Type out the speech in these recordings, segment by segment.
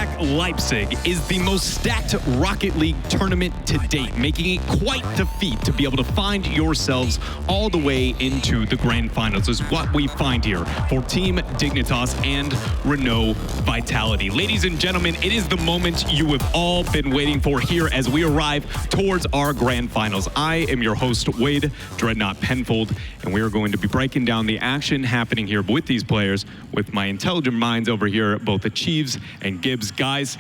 DreamHack Leipzig is the most stacked Rocket League tournament to date, making it quite the feat to be able to find yourselves all the way into the grand finals is what we find here for Team Dignitas and Renault Vitality. Ladies and gentlemen, it is the moment you have all been waiting for here as we arrive towards our grand finals. I am your host, Wade Dreadnought Penfold, and we are going to be breaking down the action happening here with these players with my intelligent minds over here, both the Chiefs and Gibbs. Guys,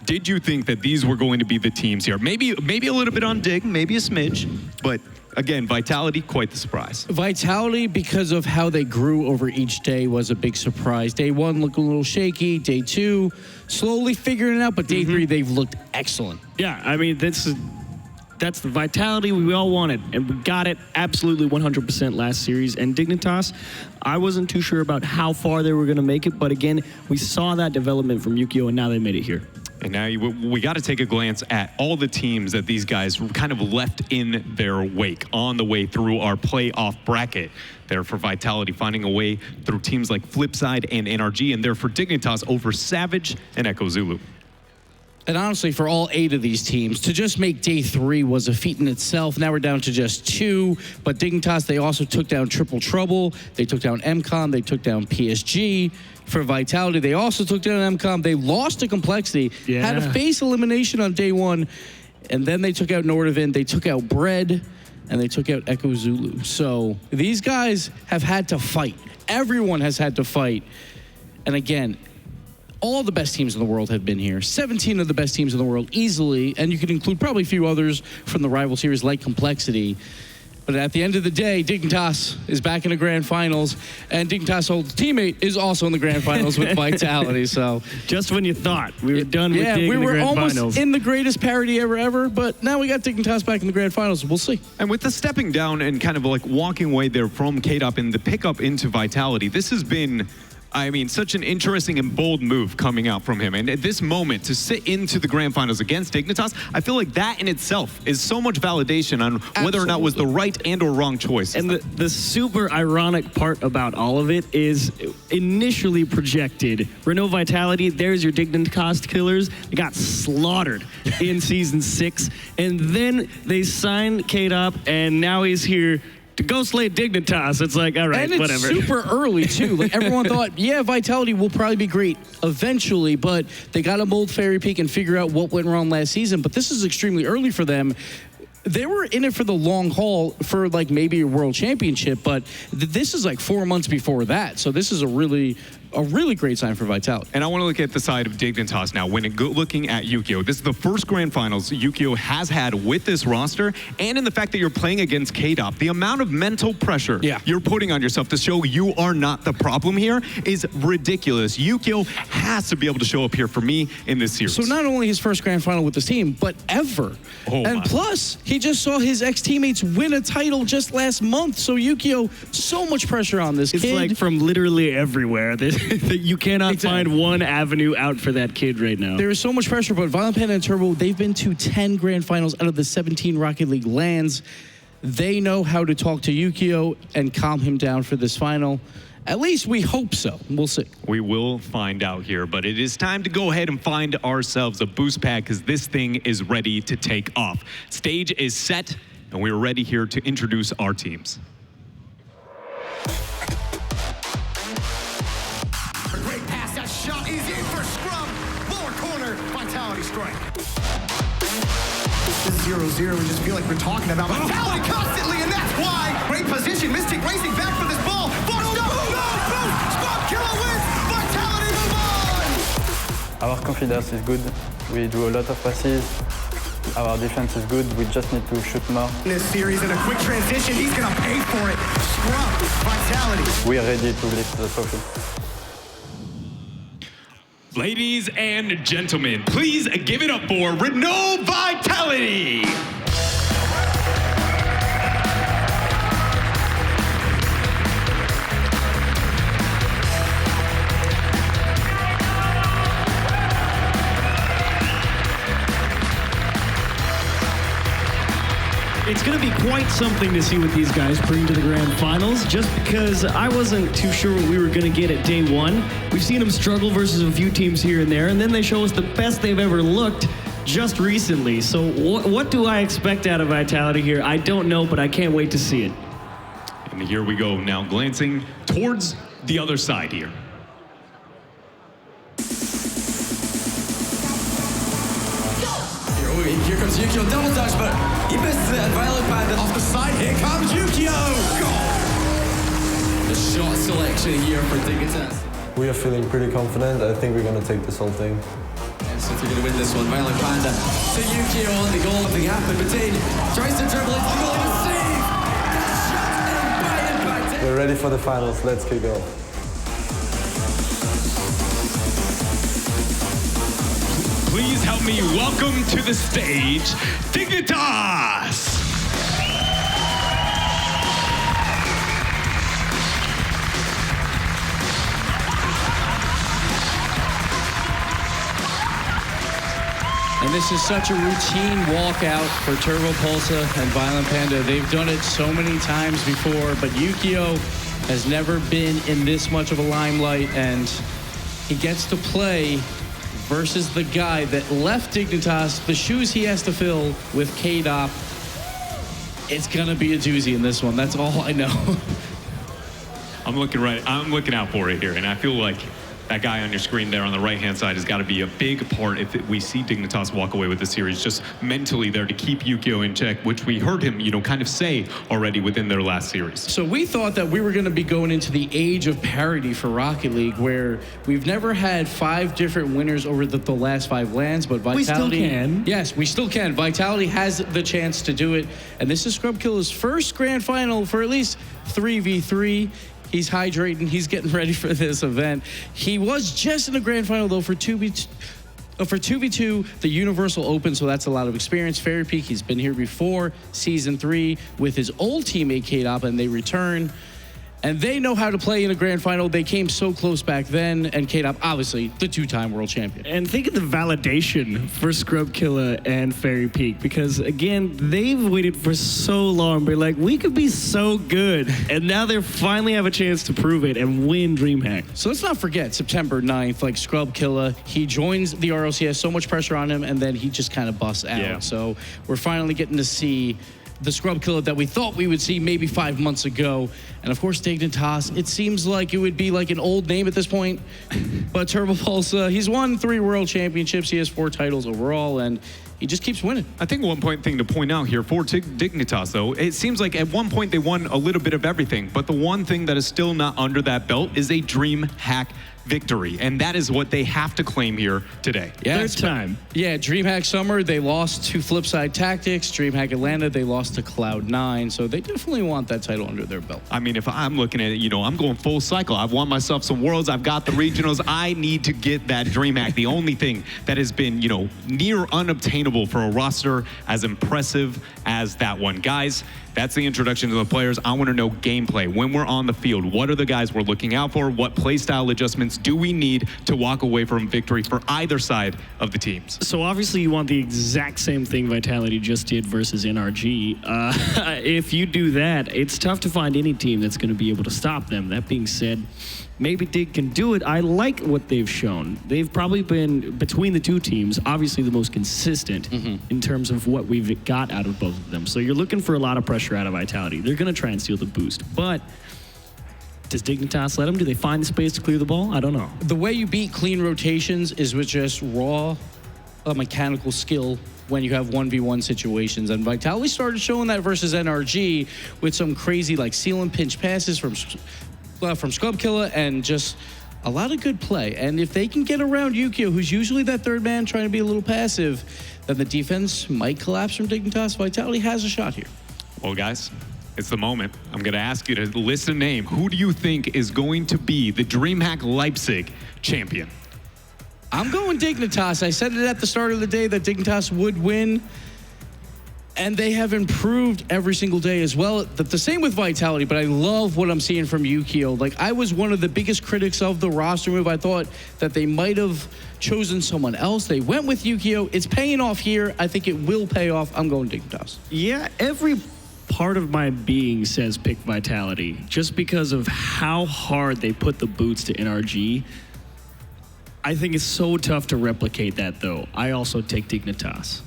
did you think that these were going to be the teams here? Maybe a little bit on Dig, maybe a smidge, but again, Vitality, quite the surprise. Vitality, because of how they grew over each day, was a big surprise. Day one looked a little shaky. Day two, slowly figuring it out, but day three, they've looked excellent. Yeah, I mean, that's the Vitality we all wanted, and we got it absolutely 100% last series. And Dignitas, I wasn't too sure about how far they were going to make it, but again, we saw that development from Yukio, and now they made it here. And now we got to take a glance at all the teams that these guys kind of left in their wake on the way through our playoff bracket. There for Vitality, finding a way through teams like Flipside and NRG, and there for Dignitas over Savage and Echo Zulu. And honestly, for all 8 of these teams, to just make day 3 was a feat in itself. Now we're down to just 2. But Dignitas, they also took down Triple Trouble. They took down MCON. They took down PSG. For Vitality, they also took down MCON. They lost to Complexity. Yeah. Had to face elimination on day 1. And then they took out Nordavind. They took out Bread. And they took out Echo Zulu. So these guys have had to fight. Everyone has had to fight. And again, all the best teams in the world have been here. 17 of the best teams in the world easily, and you can include probably a few others from the rival series like Complexity. But at the end of the day, Dignitas is back in the grand finals, and Dignitas' old teammate is also in the grand finals with Vitality. So just when you thought we were done with Dig we in the were grand almost finals. in the greatest parity ever, but now we got Dignitas back in the grand finals. We'll see. And with the stepping down and kind of like walking away there from K-Dop and the pickup into Vitality, this has been, I mean, such an interesting and bold move coming out from him. And at this moment, to sit into the grand finals against Dignitas, I feel like that in itself is so much validation on whether or not was the right and or wrong choice. And the super ironic part about all of it is initially projected. Renault Vitality, there's your Dignitas killers. They got slaughtered in Season 6. And then they signed K-Dop, and now he's here to go slay Dignitas. It's like, all right, and it's whatever. super early, too. Like, everyone thought, yeah, Vitality will probably be great eventually, but they got to mold Fairy Peak and figure out what went wrong last season. But this is extremely early for them. They were in it for the long haul for, like, maybe a world championship, but this is, like, 4 months before that. So this is a really great sign for Vitality. And I want to look at the side of Dignitas now. When looking at Yukio, this is the first grand finals Yukio has had with this roster, and in the fact that you're playing against K-Dop, the amount of mental pressure you're putting on yourself to show you are not the problem here is ridiculous. Yukio has to be able to show up here for me in this series. So not only his first grand final with this team, but ever. And plus, he just saw his ex-teammates win a title just last month. So Yukio, so much pressure on this kid. It's like from literally everywhere. You cannot find one avenue out for that kid right now. There is so much pressure, but Violent Panda and Turbo, they've been to 10 grand finals out of the 17 Rocket League lands. They know how to talk to Yukio and calm him down for this final. At least we hope so. We'll see. We will find out here, but it is time to go ahead and find ourselves a boost pack because this thing is ready to take off. Stage is set, and we're ready here to introduce our teams. Shot is in for scrum. Lower corner, Vitality strike. This is 0-0. We just feel like we're talking about Vitality constantly, and that's why. Great position. Mystic racing back for this ball. Forced up. Boom. Scrum killer wins. Vitality move on. Our confidence is good. We do a lot of passes. Our defense is good. We just need to shoot more. In this series, in a quick transition, he's going to pay for it. Scrum, Vitality. We are ready to lift the trophy. Ladies and gentlemen, please give it up for Renault Vitality. It's going to be quite something to see what these guys bring to the grand finals, just because I wasn't too sure what we were going to get at day one. We've seen them struggle versus a few teams here and there, and then they show us the best they've ever looked just recently. So what do I expect out of Vitality here? I don't know, but I can't wait to see it. And here we go now, glancing towards the other side here. Here comes Yukio, double touch, but he misses it, and Violet Panda off the side. Here comes Yukio! The shot selection here for Dignitas. We are feeling pretty confident. I think we're going to take this whole thing. And so we're going to win this one. Violet Panda to Yukio on the goal. Nothing happened, but Dane tries to dribble into the goal and save! Shot in by Impact. We're ready for the finals. Let's kick off. Please help me welcome to the stage, Dignitas! And this is such a routine walkout for Turbo Pulsa and Violent Panda. They've done it so many times before, but Yukio has never been in this much of a limelight, and he gets to play versus the guy that left Dignitas, the shoes he has to fill with K-Dop. It's gonna be a doozy in this one. That's all I know. I'm looking out for it here, and I feel like that guy on your screen there on the right-hand side has got to be a big part if we see Dignitas walk away with the series, just mentally there to keep Yukio in check, which we heard him, kind of say already within their last series. So we thought that we were going to be going into the age of parity for Rocket League, where we've never had 5 different winners over the last 5 lands, but Vitality... We still can. Yes, we still can. Vitality has the chance to do it, and this is Scrubkilla's first grand final for at least 3v3. He's hydrating. He's getting ready for this event. He was just in the grand final, though, for 2v2, the Universal Open, so that's a lot of experience. Fairy Peak, he's been here before, Season 3, with his old teammate, K-Dop, and they return. And they know how to play in a grand final. They came so close back then, and K-Dop, obviously, the 2-time world champion. And think of the validation for Scrubkilla and Fairy Peak, because again, they've waited for so long. They're like, we could be so good. And now they finally have a chance to prove it and win DreamHack. So let's not forget, September 9th, like Scrubkilla, he joins the RLC, has so much pressure on him, and then he just kind of busts out. Yeah. So we're finally getting to see the Scrubkilla that we thought we would see maybe 5 months ago. And of course, Dignitas, it seems like it would be like an old name at this point. But Turbo Pulsa, he's won 3 world championships. He has 4 titles overall, and he just keeps winning. I think one thing to point out here for Dignitas, though, it seems like at one point they won a little bit of everything, but the one thing that is still not under that belt is a DreamHack victory, and that is what they have to claim here today. Yeah, Third time. Yeah, DreamHack Summer, they lost to Flipside Tactics. DreamHack Atlanta, they lost to Cloud9, so they definitely want that title under their belt. I mean, if I'm looking at it, I'm going full cycle. I've won myself some worlds. I've got the regionals. I need to get that DreamHack. The only thing that has been, near unobtainable for a roster as impressive as that one. Guys, that's the introduction to the players. I want to know gameplay. When we're on the field, what are the guys we're looking out for? What play style adjustments do we need to walk away from victory for either side of the teams? So obviously you want the exact same thing Vitality just did versus NRG. If you do that, it's tough to find any team that's going to be able to stop them. That being said, maybe Dig can do it. I like what they've shown. They've probably been, between the two teams, obviously the most consistent in terms of what we've got out of both of them. So you're looking for a lot of pressure out of Vitality. They're going to try and steal the boost. But does Dignitas let them? Do they find the space to clear the ball? I don't know. The way you beat clean rotations is with just raw mechanical skill when you have 1v1 situations. And Vitality started showing that versus NRG with some crazy seal and pinch passes from Scrubkilla and just a lot of good play. And if they can get around Yukio, who's usually that third man trying to be a little passive, then the defense might collapse from Dignitas. Vitality has a shot here. Well, guys, it's the moment. I'm going to ask you to list a name. Who do you think is going to be the DreamHack Leipzig champion? I'm going Dignitas. I said it at the start of the day that Dignitas would win. And they have improved every single day as well. The same with Vitality, but I love what I'm seeing from Yukio. I was one of the biggest critics of the roster move. I thought that they might have chosen someone else. They went with Yukio. It's paying off here. I think it will pay off. I'm going Dignitas. Yeah, every part of my being says pick Vitality, just because of how hard they put the boots to NRG. I think it's so tough to replicate that, though. I also take Dignitas.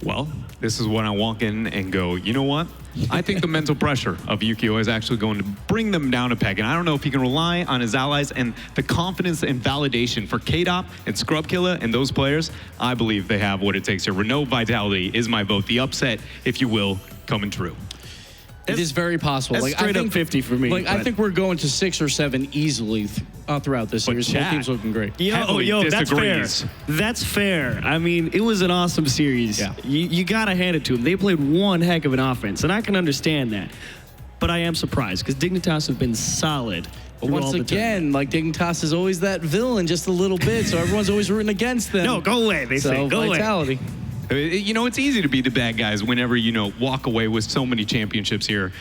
Well, this is when I walk in and go, you know what? I think the mental pressure of Yukio is actually going to bring them down a peg. And I don't know if he can rely on his allies and the confidence and validation for K-Dop and Scrubkilla and those players. I believe they have what it takes here. Renault Vitality is my vote. The upset, if you will, coming true. It is very possible. That's straight up 50 for me. I think we're going to 6 or 7 easily throughout this series. Both teams looking great. Heavily that's fair. disagrees. That's fair. I mean, it was an awesome series. Yeah. You got to hand it to them. They played one heck of an offense, and I can understand that. But I am surprised because Dignitas have been solid. But once again, like Dignitas is always that villain just a little bit, so everyone's always rooting against them. No, go away. They say, go away. Vitality. You know, it's easy to be the bad guys whenever, you know, walk away with so many championships here.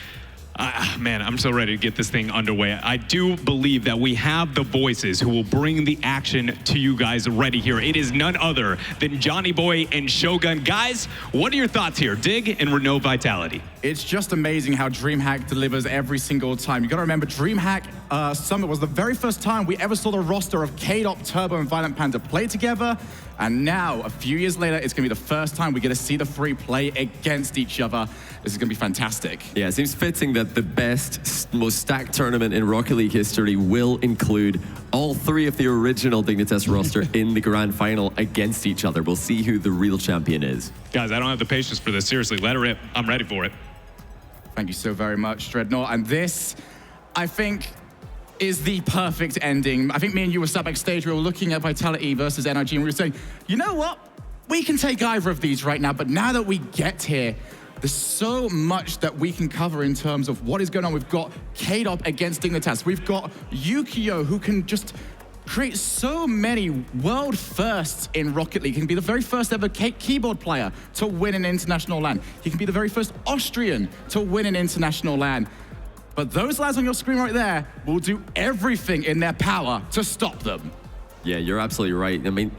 Man, I'm so ready to get this thing underway. I do believe that we have the voices who will bring the action to you guys ready here. It is none other than Johnny Boy and Shogun. Guys, what are your thoughts here? Dig and Renault Vitality. It's just amazing how DreamHack delivers every single time. You got to remember, DreamHack Summit was the very first time we ever saw the roster of K-Dop, Turbo, and Violent Panda play together. And now, a few years later, it's going to be the first time we get to see the three play against each other. This is going to be fantastic. Yeah, it seems fitting that the best, most stacked tournament in Rocket League history will include all three of the original Dignitas roster in the grand final against each other. We'll see who the real champion is. Guys, I don't have the patience for this. Seriously, let her rip. I'm ready for it. Thank you so very much, Dreadnought. And this, I think, is the perfect ending. I think me and you were sat backstage, we were looking at Vitality versus NRG, and we were saying, you know what? We can take either of these right now, but now that we get here, there's so much that we can cover in terms of what is going on. We've got K-Dop against Dignitas. We've got Yukio, who can just create so many world firsts in Rocket League. He can be the very first ever keyboard player to win an international LAN. He can be the very first Austrian to win an international LAN. But those lads on your screen right there will do everything in their power to stop them. Yeah, you're absolutely right. I mean,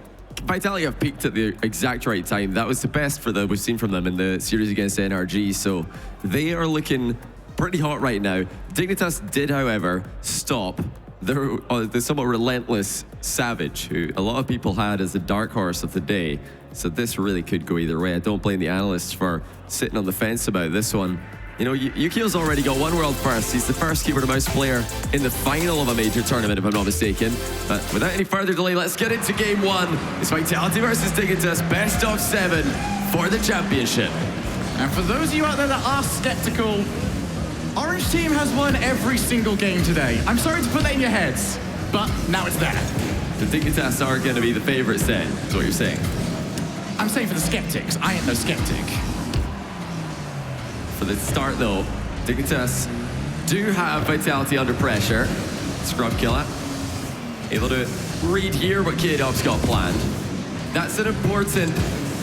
Vitality have peaked at the exact right time. That was the best for them we've seen from them in the series against NRG, so they are looking pretty hot right now. Dignitas did, however, stop the somewhat relentless Savage, who a lot of people had as the dark horse of the day. So this really could go either way. I don't blame the analysts for sitting on the fence about this one. You know, Yukio's already got one world first. He's the first keyboard and mouse player in the final of a major tournament, if I'm not mistaken. But without any further delay, let's get into game one. It's Vitality versus Dignitas, best of 7 for the championship. And for those of you out there that are skeptical, Orange Team has won every single game today. I'm sorry to put that in your heads, but now it's there. The Dignitas are going to be the favorites then, is what you're saying. I'm saying for the skeptics. I ain't no skeptic. For the start though, Dignitas do have Vitality under pressure. Scrubkilla able to read here what K-Dop's got planned. That's an important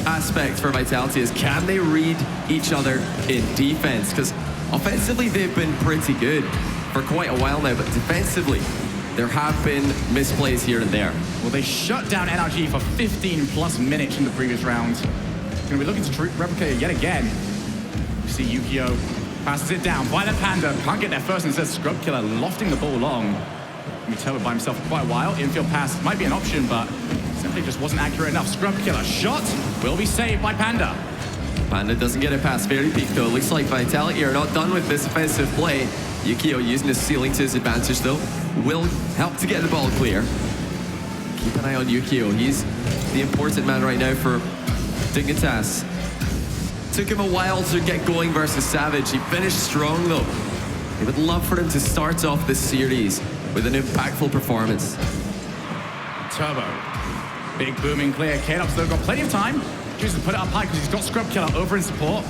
aspect for Vitality, is can they read each other in defense? Because offensively they've been pretty good for quite a while now, but defensively there have been misplays here and there. Well, they shut down NRG for 15 plus minutes in the previous round. Gonna be looking to replicate it yet again. You see Yukio passes it down. Violent Panda can't get there first and says Scrubkilla lofting the ball long. Turbo by himself for quite a while. Infield pass might be an option, but simply just wasn't accurate enough. Scrubkilla shot will be saved by Panda. Panda doesn't get it past Fairy Peak though. Looks like Vitality are not done with this offensive play. Yukio using his ceiling to his advantage though. Will help to get the ball clear. Keep an eye on Yukio. He's the important man right now for Dignitas. Took him a while to get going versus Savage. He finished strong though. They would love for him to start off this series with an impactful performance. Turbo. Big booming clear. K-Dop's though got plenty of time. Chooses to put it up high because he's got Scrubkilla over in support.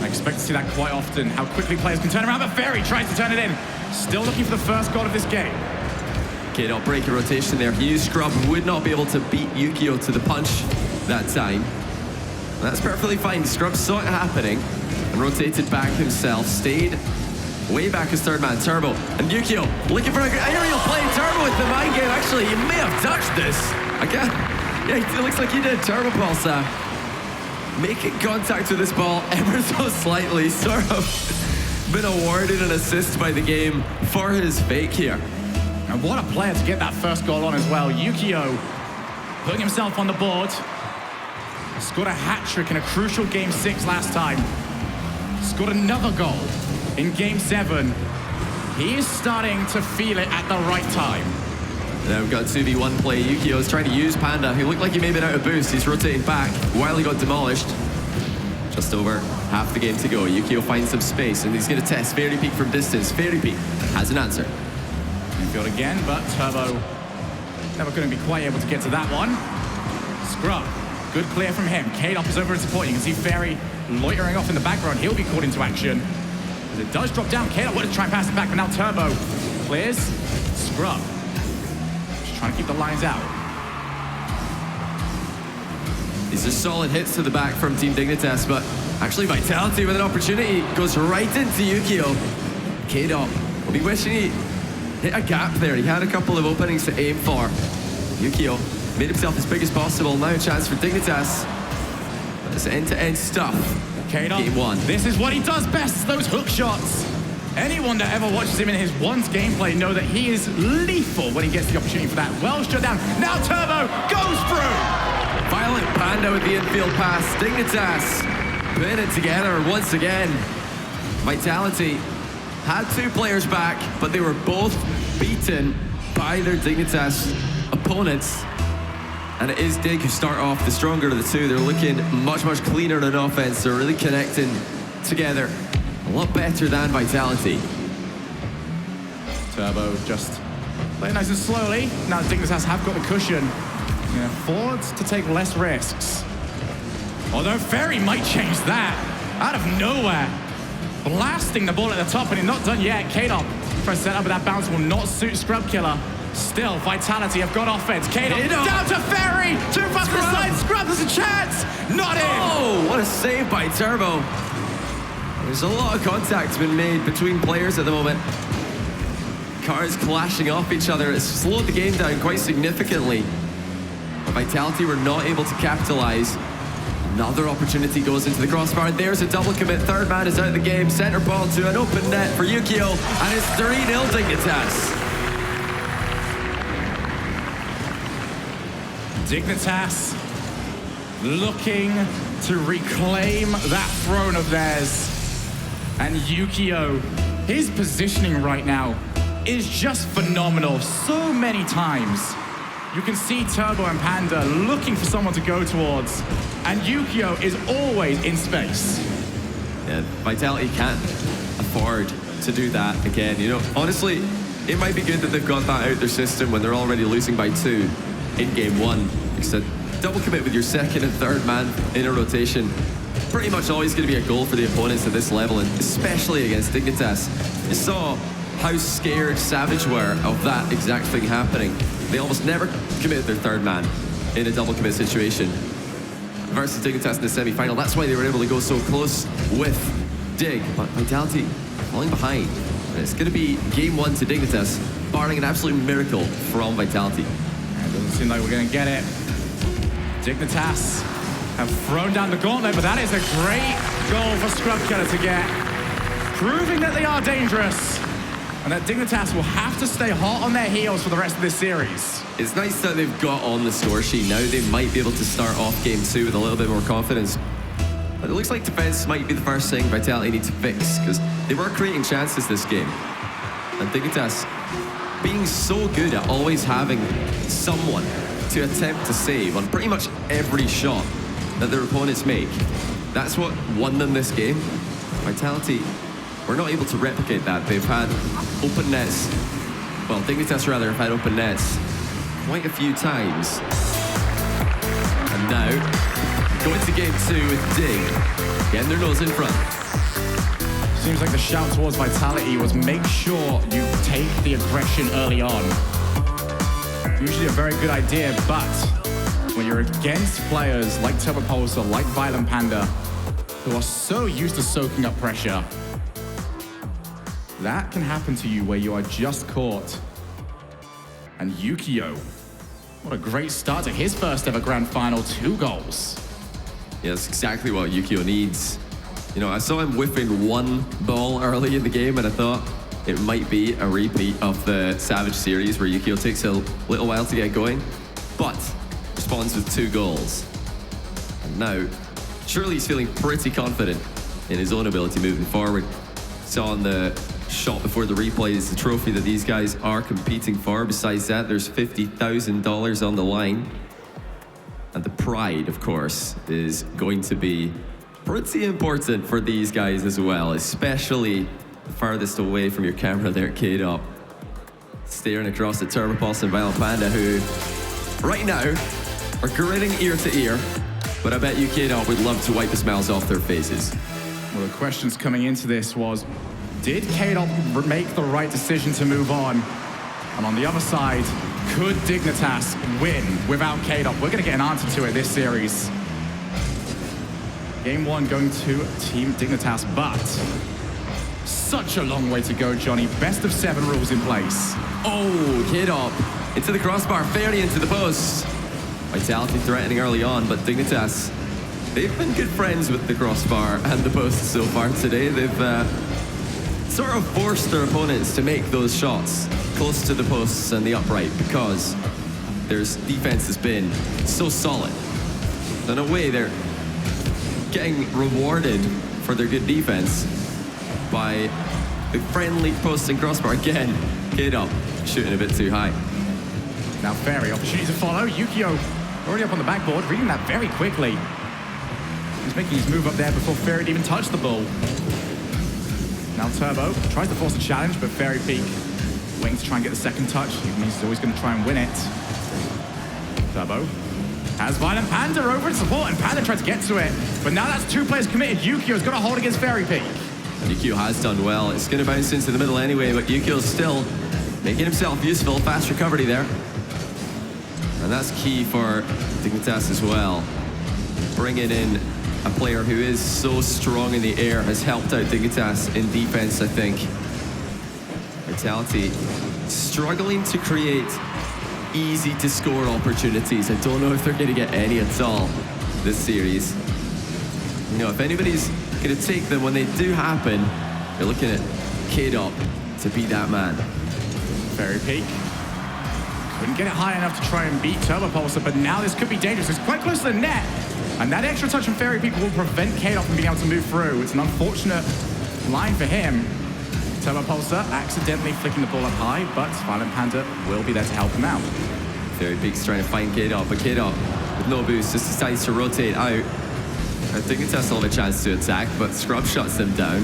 I expect to see that quite often, how quickly players can turn around, but Fairy tries to turn it in. Still looking for the first goal of this game. K-Dop break a rotation there. He used Scrub, would not be able to beat Yukio to the punch that time. That's perfectly fine. Scrub saw it happening and rotated back himself, stayed way back as third man. Turbo and Yukio looking for an aerial play. Turbo with the mind game. Actually, he may have touched this. I can't. Yeah, it looks like he did. Turbo Pulse making contact with this ball ever so slightly, sort of been awarded an assist by the game for his fake here. And what a player to get that first goal on as well. Yukio putting himself on the board. Scored a hat-trick in a crucial Game 6 last time. Scored another goal in Game 7. He is starting to feel it at the right time. Now we've got 2v1 play. Yukio is trying to use Panda, who looked like he may have been out of boost. He's rotating back while he got demolished. Just over half the game to go. Yukio finds some space, and he's going to test Fairy Peak from distance. Fairy Peak has an answer. Infield again, but Turbo never going to be quite able to get to that one. Scrub, good clear from him. K-Dop is over in support. You can see Fairy loitering off in the background. He'll be called into action. As it does drop down, K-Dop wanted to try and pass it back, but now Turbo clears. Scrub, just trying to keep the lines out. These are solid hits to the back from Team Dignitas, but actually Vitality with an opportunity goes right into Yukio. K-Dop will be wishing he hit a gap there. He had a couple of openings to aim for. Yukio made himself as big as possible. Now a chance for Dignitas. That's end-to-end stuff. K-Dop, Game 1. this is what he does best, those hook shots. Anyone that ever watches him in his once gameplay know that he is lethal when he gets the opportunity for that. Well shut down. Now Turbo goes through. Violent Panda with the infield pass. Dignitas putting it together once again. Vitality had two players back, but they were both beaten by their Dignitas opponents. And it is Dig who start off the stronger of the two. They're looking much, much cleaner on offense. They're really connecting together a lot better than Vitality. Turbo just playing nice and slowly. Now Dignitas have got the cushion. Can afford to take less risks. Although Fairy might change that out of nowhere. Blasting the ball at the top, and he's not done yet. K-Dop tries to set up, but that bounce will not suit Scrub Killer. Still, Vitality have got offense. K-Dop down to Fairy. Too fast for the side. Scrub, there's a chance. Not in. Oh, what a save by Turbo. There's a lot of contact been made between players at the moment. Cars clashing off each other. It's slowed the game down quite significantly. But Vitality were not able to capitalize. Another opportunity goes into the crossbar, and there's a double commit. Third man is out of the game. Center ball to an open net for Yukio, and it's 3-0 Dignitas. Dignitas looking to reclaim that throne of theirs. And Yukio, his positioning right now is just phenomenal. So many times you can see Turbo and Panda looking for someone to go towards, and Yukio is always in space. Yeah, Vitality can't afford to do that again. You know, honestly, it might be good that they've got that out their system when they're already losing by 2 in Game 1. Because a double commit with your second and third man in a rotation, pretty much always going to be a goal for the opponents at this level, and especially against Dignitas. You saw how scared Savage were of that exact thing happening. They almost never committed their third man in a double commit situation versus Dignitas in the semi-final. That's why they were able to go so close with Dig, but Vitality falling behind. And it's going to be Game 1 to Dignitas, barring an absolute miracle from Vitality. It doesn't seem like we're going to get it. Dignitas have thrown down the gauntlet, but that is a great goal for Scrub Killer to get, proving that they are dangerous, and that Dignitas will have to stay hot on their heels for the rest of this series. It's nice that they've got on the score sheet. Now they might be able to start off Game 2 with a little bit more confidence. But it looks like defense might be the first thing Vitality need to fix, because they were creating chances this game. And Dignitas being so good at always having someone to attempt to save on pretty much every shot that their opponents make. That's what won them this game. Vitality were not able to replicate that. They've had open nets. Well, Dignitas rather have had open nets quite a few times. And now, going to Game 2 with Dig, getting their nose in front. Seems like the shout towards Vitality was make sure you take the aggression early on. Usually a very good idea, but when you're against players like Turbo Pulsar, like Violent Panda, who are so used to soaking up pressure, that can happen to you where you are just caught. And Yukio, what a great start to his first ever Grand Final, 2 goals. Yeah, that's exactly what Yukio needs. You know, I saw him whiffing one ball early in the game, and I thought it might be a repeat of the Savage series where Yukio takes a little while to get going, but responds with 2 goals. And now, surely he's feeling pretty confident in his own ability moving forward. Saw on the shot before the replay is the trophy that these guys are competing for. Besides that, there's $50,000 on the line. And the pride, of course, is going to be pretty important for these guys as well, especially the farthest away from your camera there, K-Dop. Staring across the Turbo Pulse and Violent Panda, who right now are grinning ear to ear, but I bet you K-Dop would love to wipe the smiles off their faces. Well, the questions coming into this was, did K-Dop make the right decision to move on? And on the other side, could Dignitas win without K-Dop? We're going to get an answer to it this series. Game 1 going to Team Dignitas, but such a long way to go, Johnny. Best of 7 rules in place. Oh, K-Dop into the crossbar, fairly into the post. Vitality threatening early on, but Dignitas, they've been good friends with the crossbar and the post so far today. They've sort of forced their opponents to make those shots close to the posts and the upright because their defense has been so solid. In a way, they're getting rewarded for their good defense by the friendly post and crossbar. Again, K-Dop shooting a bit too high. Now Fairy, opportunity to follow. Yukio already up on the backboard, reading that very quickly. He's making his move up there before Fairy even touched the ball. Now Turbo tries to force a challenge, but Fairy Peak wings to try and get the second touch. He's always going to try and win it. Turbo has Violent Panda over to support, and Panda tries to get to it. But now that's 2 players committed. Yukio's got a hold against Fairy Peak. And Yukio has done well. It's going to bounce into the middle anyway, but Yukio's still making himself useful. Fast recovery there. And that's key for Dignitas as well. Bringing in a player who is so strong in the air has helped out Dignitas in defense, I think. Vitality struggling to create easy to score opportunities. I don't know if they're going to get any at all this series. You know, if anybody's going to take them when they do happen, you're looking at K-Dop to be that man. Fairy Peak couldn't get it high enough to try and beat Turbo Pulsar, but now this could be dangerous. It's quite close to the net. And that extra touch from Fairy Peak will prevent K-Dop from being able to move through. It's an unfortunate line for him. Turbo Pulsar accidentally flicking the ball up high, but Violent Panda will be there to help him out. Fairy Peak's trying to find K-Dop, but K-Dop with no boost just decides to rotate out. I think Dignitas will have a chance to attack, but Scrub shuts them down.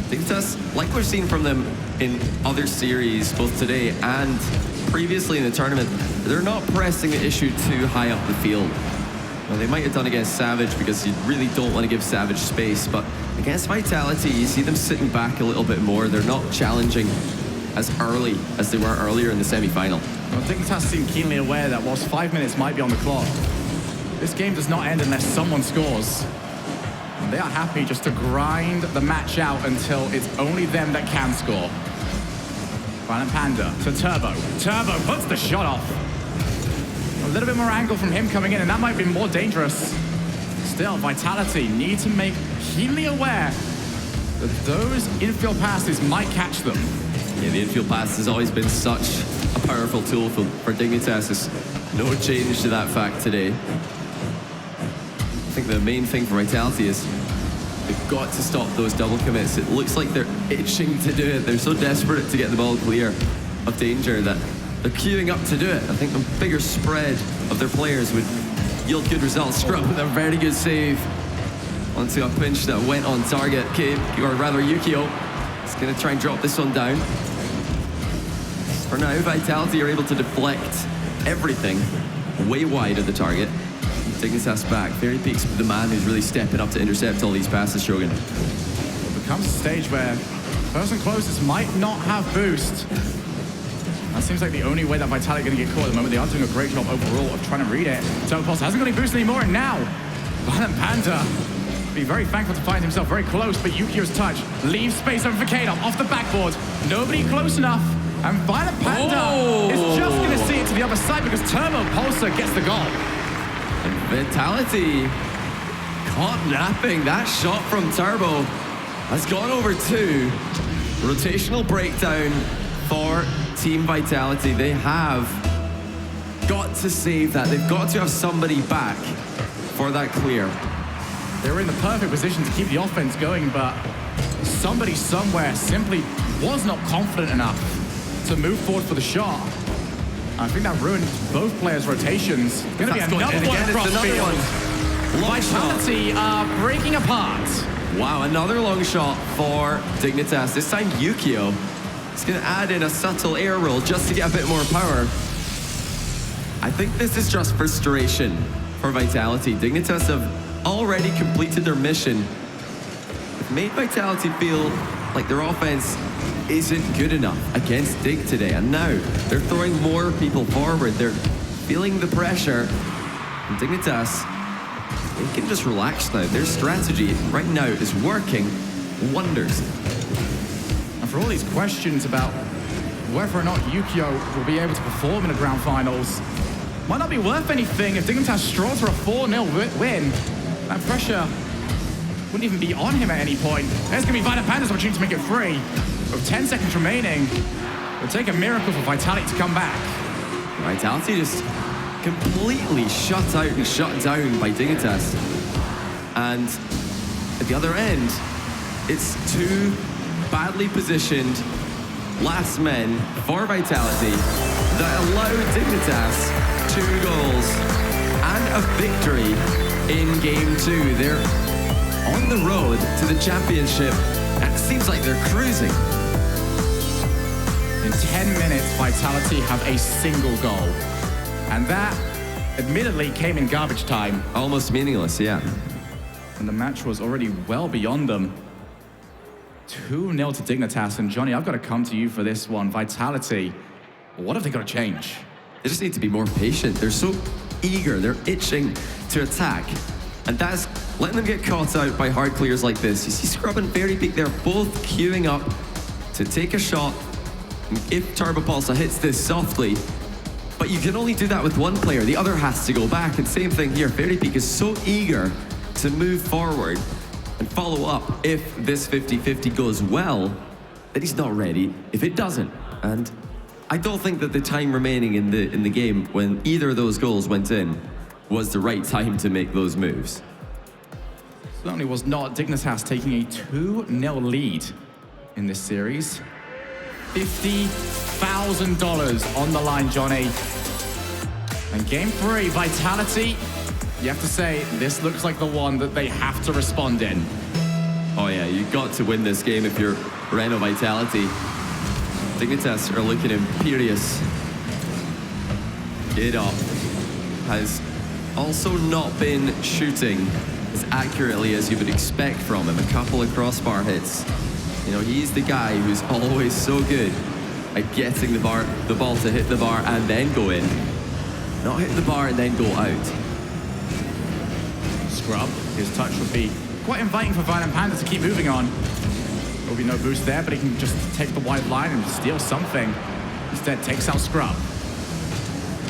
Dignitas, like we've seen from them in other series, both today and previously in the tournament, they're not pressing the issue too high up the field. Well, they might have done against Savage because you really don't want to give Savage space, but against Vitality, you see them sitting back a little bit more. They're not challenging as early as they were earlier in the semi-final. Well, Dignitas seem keenly aware that whilst 5 minutes might be on the clock, this game does not end unless someone scores. And they are happy just to grind the match out until it's only them that can score. Violent Panda to Turbo. Turbo puts the shot off. A little bit more angle from him coming in, and that might be more dangerous. Still, Vitality need to make keenly aware that those infield passes might catch them. Yeah, the infield pass has always been such a powerful tool for Dignitas. There's no change to that fact today. I think the main thing for Vitality is they've got to stop those double commits. It looks like they're itching to do it. They're so desperate to get the ball clear of danger that they're queuing up to do it. I think the bigger spread of their players would yield good results. Scrub with a very good save onto a pinch that went on target. Or rather Yukio is going to try and drop this one down. For now, Vitality are able to deflect everything way wide of the target. Dignitas back. Fairy Peak's the man who's really stepping up to intercept all these passes, Shogun. It becomes a stage where person closest might not have boost. That seems like the only way that Vitality are going to get caught at the moment. They are doing a great job overall of trying to read it. Turbo Pulsar hasn't got any boost anymore, and now Violent Panda be very thankful to find himself very close, but Yukio's touch leaves space over for K-Dop off the backboard. Nobody close enough, and Violent Panda is just going to see it to the other side because Turbo Pulsar gets the goal. And Vitality caught napping. That shot from Turbo has gone over 2. Rotational breakdown for Team Vitality. They have got to save that. They've got to have somebody back for that clear. They were in the perfect position to keep the offense going, but somebody somewhere simply was not confident enough to move forward for the shot. I think that ruined both players' rotations. Going to be another one across field. Vitality are breaking apart. Wow, another long shot for Dignitas. This time Yukio is going to add in a subtle air roll just to get a bit more power. I think this is just frustration for Vitality. Dignitas have already completed their mission. They've made Vitality feel like their offense isn't good enough against Dig today, and now they're throwing more people forward. They're feeling the pressure, and Dignitas, they can just relax now. Their strategy right now is working wonders. And for all these questions about whether or not Yukio will be able to perform in the Grand Finals, might not be worth anything if Dignitas strolls for a 4-0 win. That pressure wouldn't even be on him at any point. There's going to be Vita Panda's opportunity to make it free. With 10 seconds remaining, it'll take a miracle for Vitality to come back. Vitality just completely shut out and shut down by Dignitas. And at the other end, it's 2 badly positioned last men for Vitality that allowed Dignitas 2 goals and a victory in Game 2. They're on the road to the championship. It seems like they're cruising. In 10 minutes, Vitality have a single goal. And that, admittedly, came in garbage time. Almost meaningless, yeah. And the match was already well beyond them. 2-0 to Dignitas. And Johnny, I've got to come to you for this one. Vitality, what have they got to change? They just need to be more patient. They're so eager. They're itching to attack. And that's letting them get caught out by hard clears like this. You see Scrub and Fairy Peak, they're both queuing up to take a shot if Turbo Pulsar hits this softly. But you can only do that with one player. The other has to go back. And same thing here. Fairy Peak is so eager to move forward and follow up if this 50-50 goes well, that he's not ready if it doesn't. And I don't think that the time remaining in the game when either of those goals went in was the right time to make those moves. Certainly was not. Dignitas taking a 2-0 lead in this series. $50,000 on the line, Johnny. And Game 3, Vitality, you have to say, this looks like the one that they have to respond in. Oh yeah, you've got to win this game if you're Reno Vitality. Dignitas are looking imperious. Get up has also not been shooting as accurately as you would expect from him. A couple of crossbar hits. You know, he's the guy who's always so good at getting the ball to hit the bar and then go in. Not hit the bar and then go out. Scrub, his touch would be quite inviting for Violent Panda to keep moving on. There'll be no boost there, but he can just take the wide line and steal something. Instead, takes out Scrub.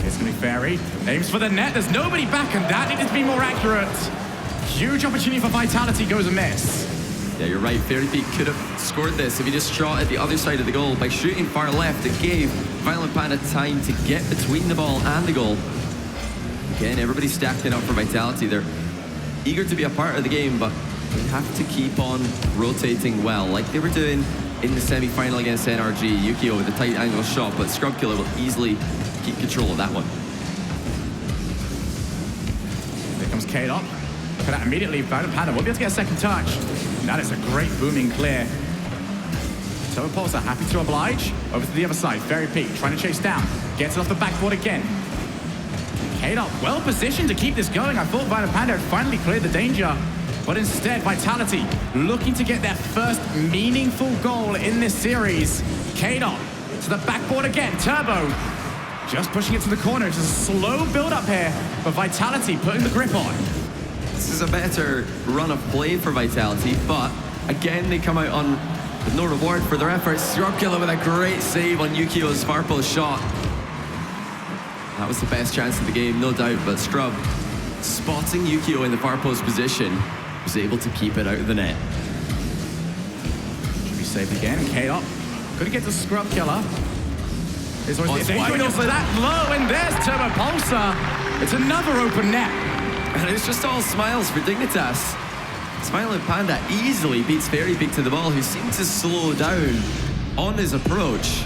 It's going to be Fairy. Aims for the net. There's nobody back, and that needed to be more accurate. Huge opportunity for Vitality goes amiss. Yeah, you're right. Fairy Peak could have scored this if he just shot at the other side of the goal. By shooting far left, it gave Violent Panda time to get between the ball and the goal. Again, everybody's stacking up for Vitality. They're eager to be a part of the game, but they have to keep on rotating well, like they were doing in the semi-final against NRG. Yukio with a tight angle shot, but Scrub Killer will easily keep control of that one. There comes Kate up. Cut out immediately. Violent Panda won't be able to get a second touch. That is a great booming clear. Turbo Pulsar happy to oblige. Over to the other side. Fairy Peak trying to chase down. Gets it off the backboard again. Kate up, well positioned to keep this going. I thought Violent Panda had finally cleared the danger. But instead, Vitality looking to get their first meaningful goal in this series. K-Dot to the backboard again. Turbo just pushing it to the corner. It's a slow build-up here, but Vitality putting the grip on. This is a better run of play for Vitality, but again, they come out on with no reward for their efforts. Scrub Killer with a great save on Yukio's far post shot. That was the best chance of the game, no doubt, but Scrub spotting Yukio in the far post position, was able to keep it out of the net. Should be saved again. K-Up couldn't get the scrub killer. It's always the for that low, and there's Turbo Pulsar. It's another open net. And it's just all smiles for Dignitas. Smiling Panda easily beats Fairy Peak to the ball, who seemed to slow down on his approach.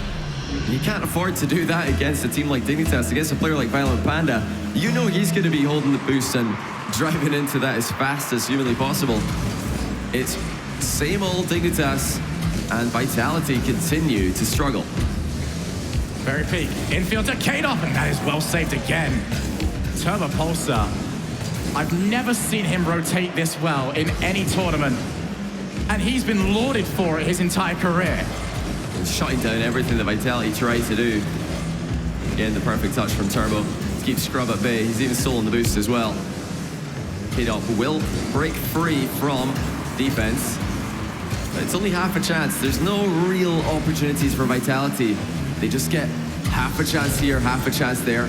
You can't afford to do that against a team like Dignitas, against a player like Violent Panda. You know he's going to be holding the boost and driving into that as fast as humanly possible. It's same old Dignitas, and Vitality continue to struggle. Very Peak, infield to K-Up, and that is well saved again. Turbo Pulsar. I've never seen him rotate this well in any tournament, and he's been lauded for it his entire career. Shutting down everything that Vitality tried to do. Again, the perfect touch from Turbo to keep Scrub at bay. He's even stolen the boost as well. K-Dop will break free from defense. But it's only half a chance. There's no real opportunities for Vitality. They just get half a chance here, half a chance there.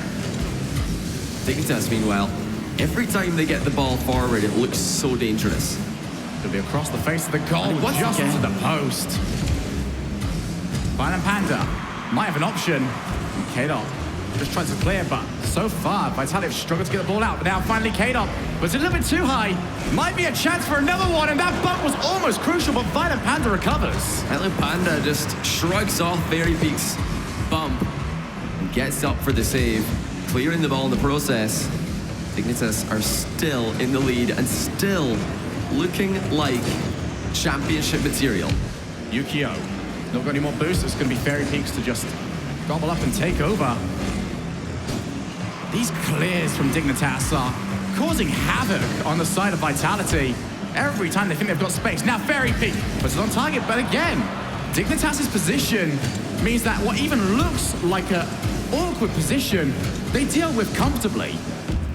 Dignitas, meanwhile, every time they get the ball forward, it looks so dangerous. It'll be across the face of the goal, just into the post. Violent Panda might have an option. K-Dop just tries to clear, but so far, Vitality have struggled to get the ball out. But now finally K-Dop, but it's a little bit too high. Might be a chance for another one, and that bump was almost crucial, but Violent Panda recovers. Violent Panda just shrugs off Fairy Peak's bump and gets up for the save, clearing the ball in the process. Dignitas are still in the lead and still looking like championship material. Yukio, not got any more boosts. It's going to be Fairy Peaks to just gobble up and take over. These clears from Dignitas are causing havoc on the side of Vitality. Every time they think they've got space. Now Fairy Peak puts it on target, but again, Dignitas's position means that what even looks like an awkward position, they deal with comfortably.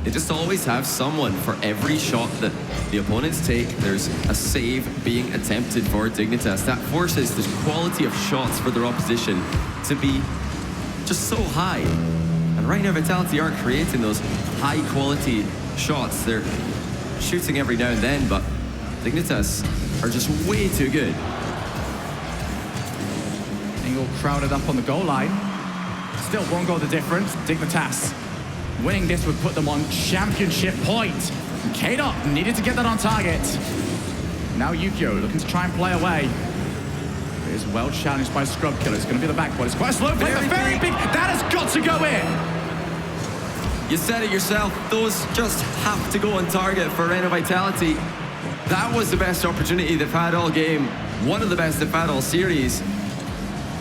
They just always have someone for every shot that the opponents take. There's a save being attempted for Dignitas. That forces the quality of shots for their opposition to be just so high. And right now, Vitality aren't creating those high quality shots. They're shooting every now and then, but Dignitas are just way too good. All crowded up on the goal line. Still one goal the difference. Dignitas winning this would put them on championship point. K-Dop needed to get that on target. Now Yukio looking to try and play away. It is well challenged by Scrub Killer. It's going to be the backboard. It's quite a slow play, but Very Big. That has got to go in. You said it yourself. Those just have to go on target for Reno Vitality. That was the best opportunity they've had all game. One of the best they've had all series.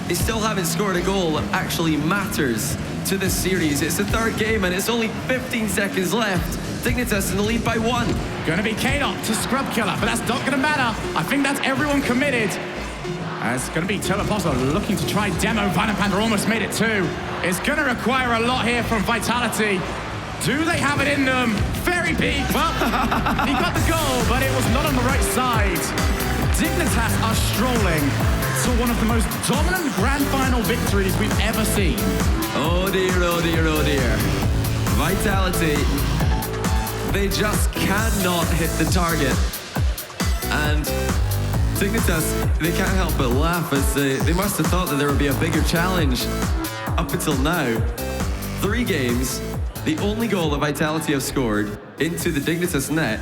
They still haven't scored a goal that actually matters to this series. It's the third game and it's only 15 seconds left. Dignitas in the lead by 1. Going to be K-Dop to Scrub Killer, but that's not going to matter. I think that's everyone committed. It's going to be Turbo Pulsar looking to try demo. Violent Panda almost made it 2. It's going to require a lot here from Vitality. Do they have it in them? Fairy Peak, well, he got the goal, but it was not on the right side. Dignitas are strolling to one of the most dominant grand final victories we've ever seen. Oh dear, oh dear, oh dear. Vitality, they just cannot hit the target. And Dignitas, they can't help but laugh as they must have thought that there would be a bigger challenge up until now. 3 games, the only goal that Vitality have scored into the Dignitas net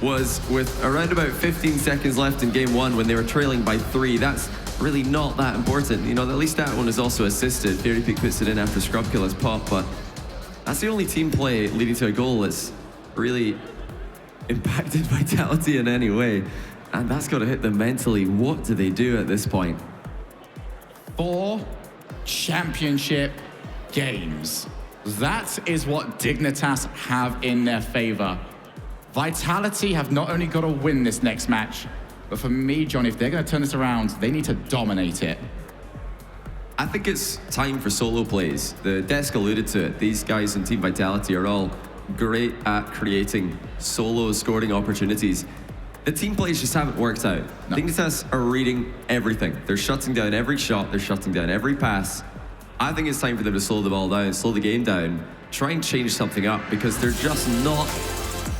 was with around about 15 seconds left in game 1 when they were trailing by 3. That's really not that important. You know, at least that one is also assisted. Fairy Peak puts it in after Scrub Killer's pop, but that's the only team play leading to a goal that's really impacted Vitality in any way. And that's got to hit them mentally. What do they do at this point? 4 championship games. That is what Dignitas have in their favor. Vitality have not only got to win this next match, but for me, John, if they're going to turn this around, they need to dominate it. I think it's time for solo plays. The desk alluded to it. These guys in Team Vitality are all great at creating solo scoring opportunities. The team plays just haven't worked out. No. Dignitas are reading everything. They're shutting down every shot. They're shutting down every pass. I think it's time for them to slow the ball down, slow the game down, try and change something up because they're just not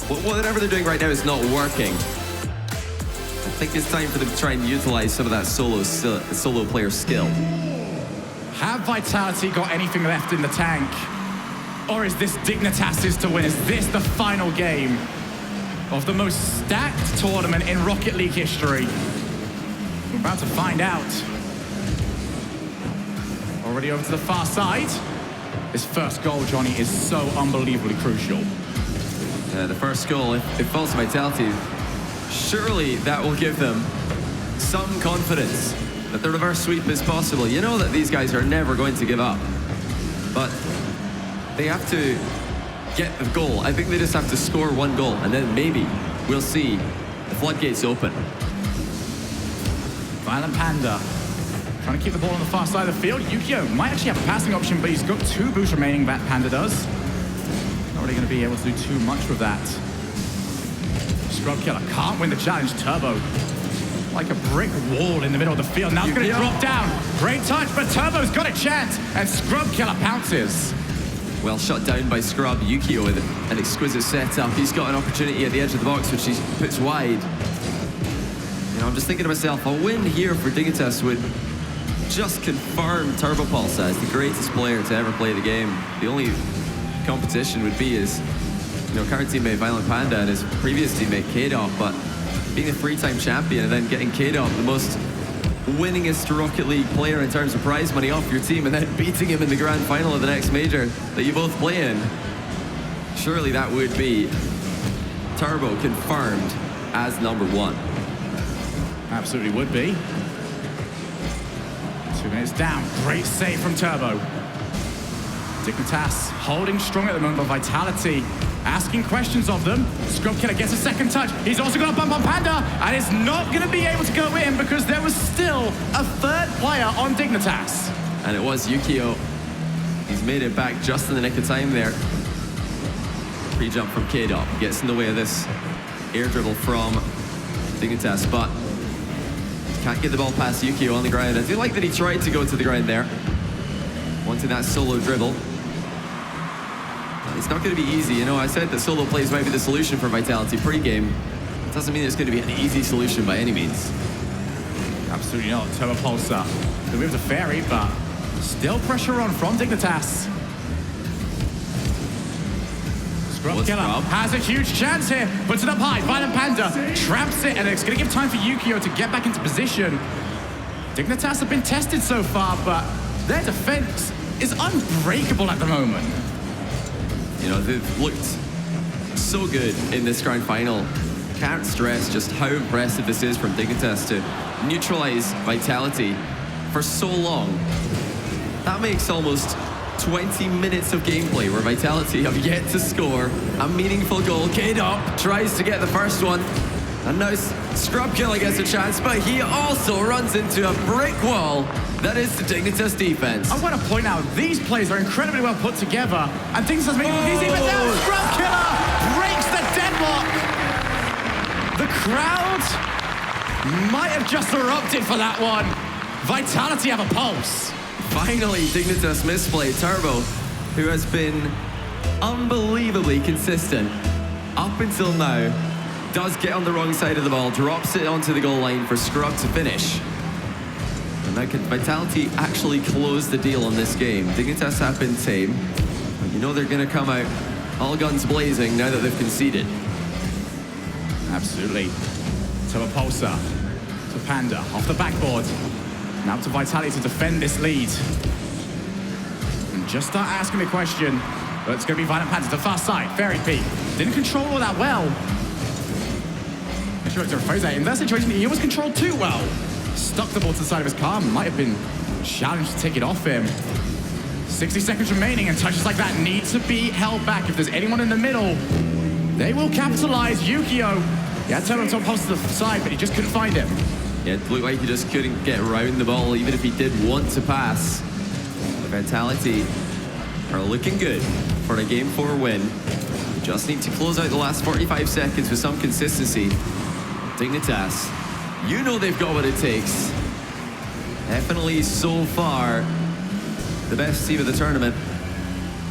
Whatever they're doing right now is not working. I think it's time for them to try and utilize some of that solo player skill. Have Vitality got anything left in the tank? Or is this Dignitas' to win? Is this the final game of the most stacked tournament in Rocket League history? We're about to find out. Already over to the far side. This first goal, Johnny, is so unbelievably crucial. The first goal, if it falls to Vitality, surely that will give them some confidence that the reverse sweep is possible. You know that these guys are never going to give up, but they have to get the goal. I think they just have to score one goal, and then maybe we'll see the floodgates open. Violent Panda trying to keep the ball on the far side of the field. Yukio might actually have a passing option, but he's got 2 boosts remaining, that Panda does. Not really going to be able to do too much with that. Scrub Killer can't win the challenge. Turbo, like a brick wall in the middle of the field. Now it's going to drop down. Great touch, but Turbo's got a chance, and Scrub Killer pounces. Well shut down by Scrub. Yukio with an exquisite setup. He's got an opportunity at the edge of the box, which he puts wide. You know, I'm just thinking to myself, a win here for Dignitas would just confirm Turbo Pulse as the greatest player to ever play the game. The only competition would be his, current teammate Violent Panda and his previous teammate K-Dop, but being a 3-time champion and then getting K-Dop, the most winningest Rocket League player in terms of prize money, off your team, and then beating him in the grand final of the next major that you both play in, surely that would be Turbo confirmed as #1. Absolutely would be. 2 minutes down. Great save from Turbo. Dignitas holding strong at the moment, but Vitality asking questions of them. Scrub Killer gets a second touch. He's also got a bump on Panda, and is not going to be able to go in because there was still a 3rd player on Dignitas. And it was Yukio. He's made it back just in the nick of time there. Pre-jump from K-Dop gets in the way of this air dribble from Dignitas, but can't get the ball past Yukio on the ground. I do like that he tried to go to the ground there, wanting that solo dribble. It's not going to be easy. I said that solo plays might be the solution for Vitality pre-game. It doesn't mean it's going to be an easy solution by any means. Absolutely not. Turbo Pulsar. The move to Fairy, but still pressure on from Dignitas. Scrub Killer has a huge chance here. Puts it up high. Violent Panda traps it, and it's going to give time for Yukio to get back into position. Dignitas have been tested so far, but their defense is unbreakable at the moment. They've looked so good in this grand final. Can't stress just how impressive this is from Dignitas to neutralize Vitality for so long. That makes almost 20 minutes of gameplay where Vitality have yet to score a meaningful goal. K-Dop tries to get the first one, and now Scrub Killer gets a chance, but he also runs into a brick wall. That is the Dignitas defense. I want to point out, these plays are incredibly well put together, and Dignitas making it easy, but now Scrub Killer breaks the deadlock. The crowd might have just erupted for that one. Vitality have a pulse. Finally, Dignitas misplayed. Turbo, who has been unbelievably consistent up until now, does get on the wrong side of the ball, drops it onto the goal line for Scrub to finish. And now can Vitality actually close the deal on this game? Dignitas have been tame. They're going to come out all guns blazing now that they've conceded. Absolutely. Turbo Pulsar to Panda off the backboard. Now to Vitality to defend this lead. And just start asking the question. But it's going to be Violent Panda to the far side. Fairy Peak. Didn't control all that well. Actually, to rephrase that, in that situation, he was controlled too well. Stuck the ball to the side of his car. Might have been challenged to take it off him. 60 seconds remaining, and touches like that need to be held back. If there's anyone in the middle, they will capitalize. Yukio. Yeah, Turbo Pulse to the side, but he just couldn't find him. Yeah, it looked like he just couldn't get around the ball, even if he did want to pass. Vitality are looking good for a Game 4 win. Just need to close out the last 45 seconds with some consistency. Dignitas, they've got what it takes. Definitely so far the best team of the tournament.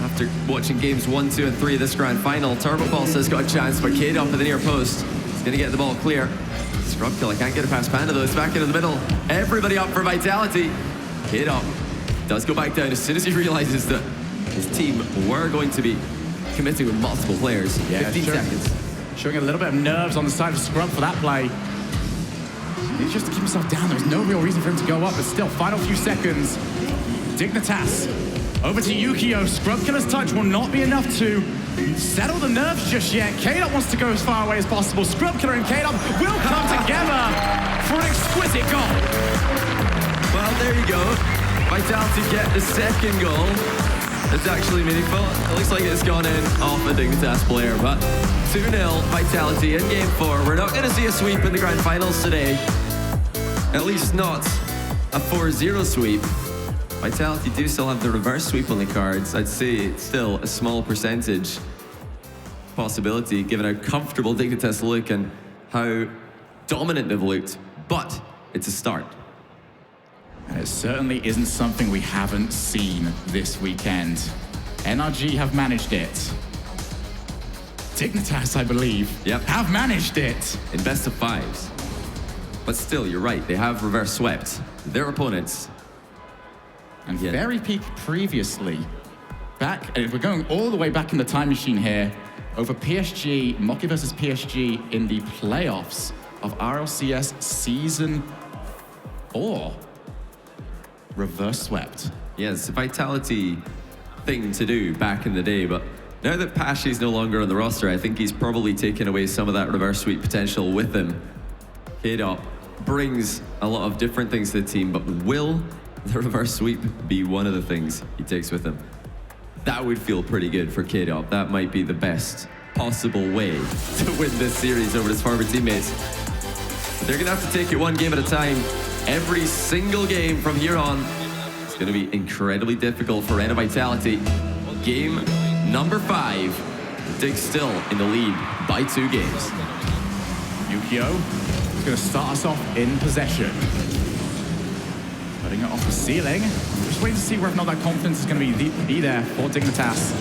After watching games 1, 2, and 3 of this grand final, Turbo Pulse has got a chance, but Cade up at the near post. He's going to get the ball clear. Scrub Killer can't get it past Panda, though. It's back into the middle. Everybody up for Vitality. Cade up. Does go back down as soon as he realizes that his team were going to be committing with multiple players. Yeah, 15 seconds. Showing a little bit of nerves on the side of Scrub for that play. He's just to keep himself down. There's no real reason for him to go up, but still, final few seconds. Dignitas over to Yukio. Scrub Killer's touch will not be enough to settle the nerves just yet. K-Dot wants to go as far away as possible. Scrub Killer and K-Dot will come together for an exquisite goal. Well, there you go. Vitality get the second goal. It's actually meaningful. It looks like it's gone in off a Dignitas player, but 2-0 Vitality in game 4. We're not going to see a sweep in the grand finals today. At least not a 4-0 sweep. Vitality do still have the reverse sweep on the cards. I'd say it's still a small percentage possibility given how comfortable Dignitas look and how dominant they've looked, but it's a start. And it certainly isn't something we haven't seen this weekend. NRG have managed it. Dignitas, I believe, have managed it. In best of 5s. But still, you're right, they have reverse swept their opponents. And very peak previously, back, and we're going all the way back in the time machine here, over PSG, Mocky versus PSG in the playoffs of RLCS Season 4. Reverse swept. Yes, a Vitality thing to do back in the day, but now that Pashi's no longer on the roster, I think he's probably taken away some of that reverse sweep potential with him. K-Dot brings a lot of different things to the team, but will the reverse sweep be one of the things he takes with him? That would feel pretty good for K-Dot. That might be the best possible way to win this series over his former teammates. They're gonna have to take it one game at a time. Every single game from here on is gonna be incredibly difficult for Rena Vitality. Game number 5, Dig still in the lead by 2 games. Yukio is going to start us off in possession. Putting it off the ceiling. I'm just waiting to see whether or not that confidence is going to be there for Dignitas.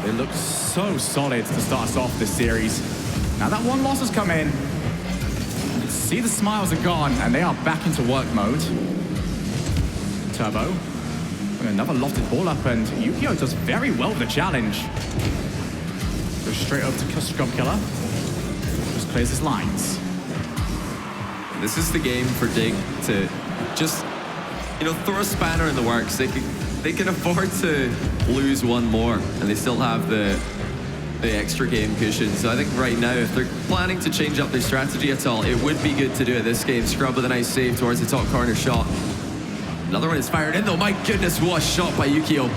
It looks so solid to start us off this series. Now that one loss has come in. You can see the smiles are gone and they are back into work mode. Turbo. Another lofted ball up, and Yukio does very well with the challenge. Goes straight over to Scrub Killer. Just clears his lines. This is the game for Dig to just, throw a spanner in the works. They can afford to lose one more, and they still have the extra game cushion. So I think right now, if they're planning to change up their strategy at all, it would be good to do it this game. Scrub with a nice save towards the top corner shot. Another one is fired in though. My goodness, what a shot by Yukio.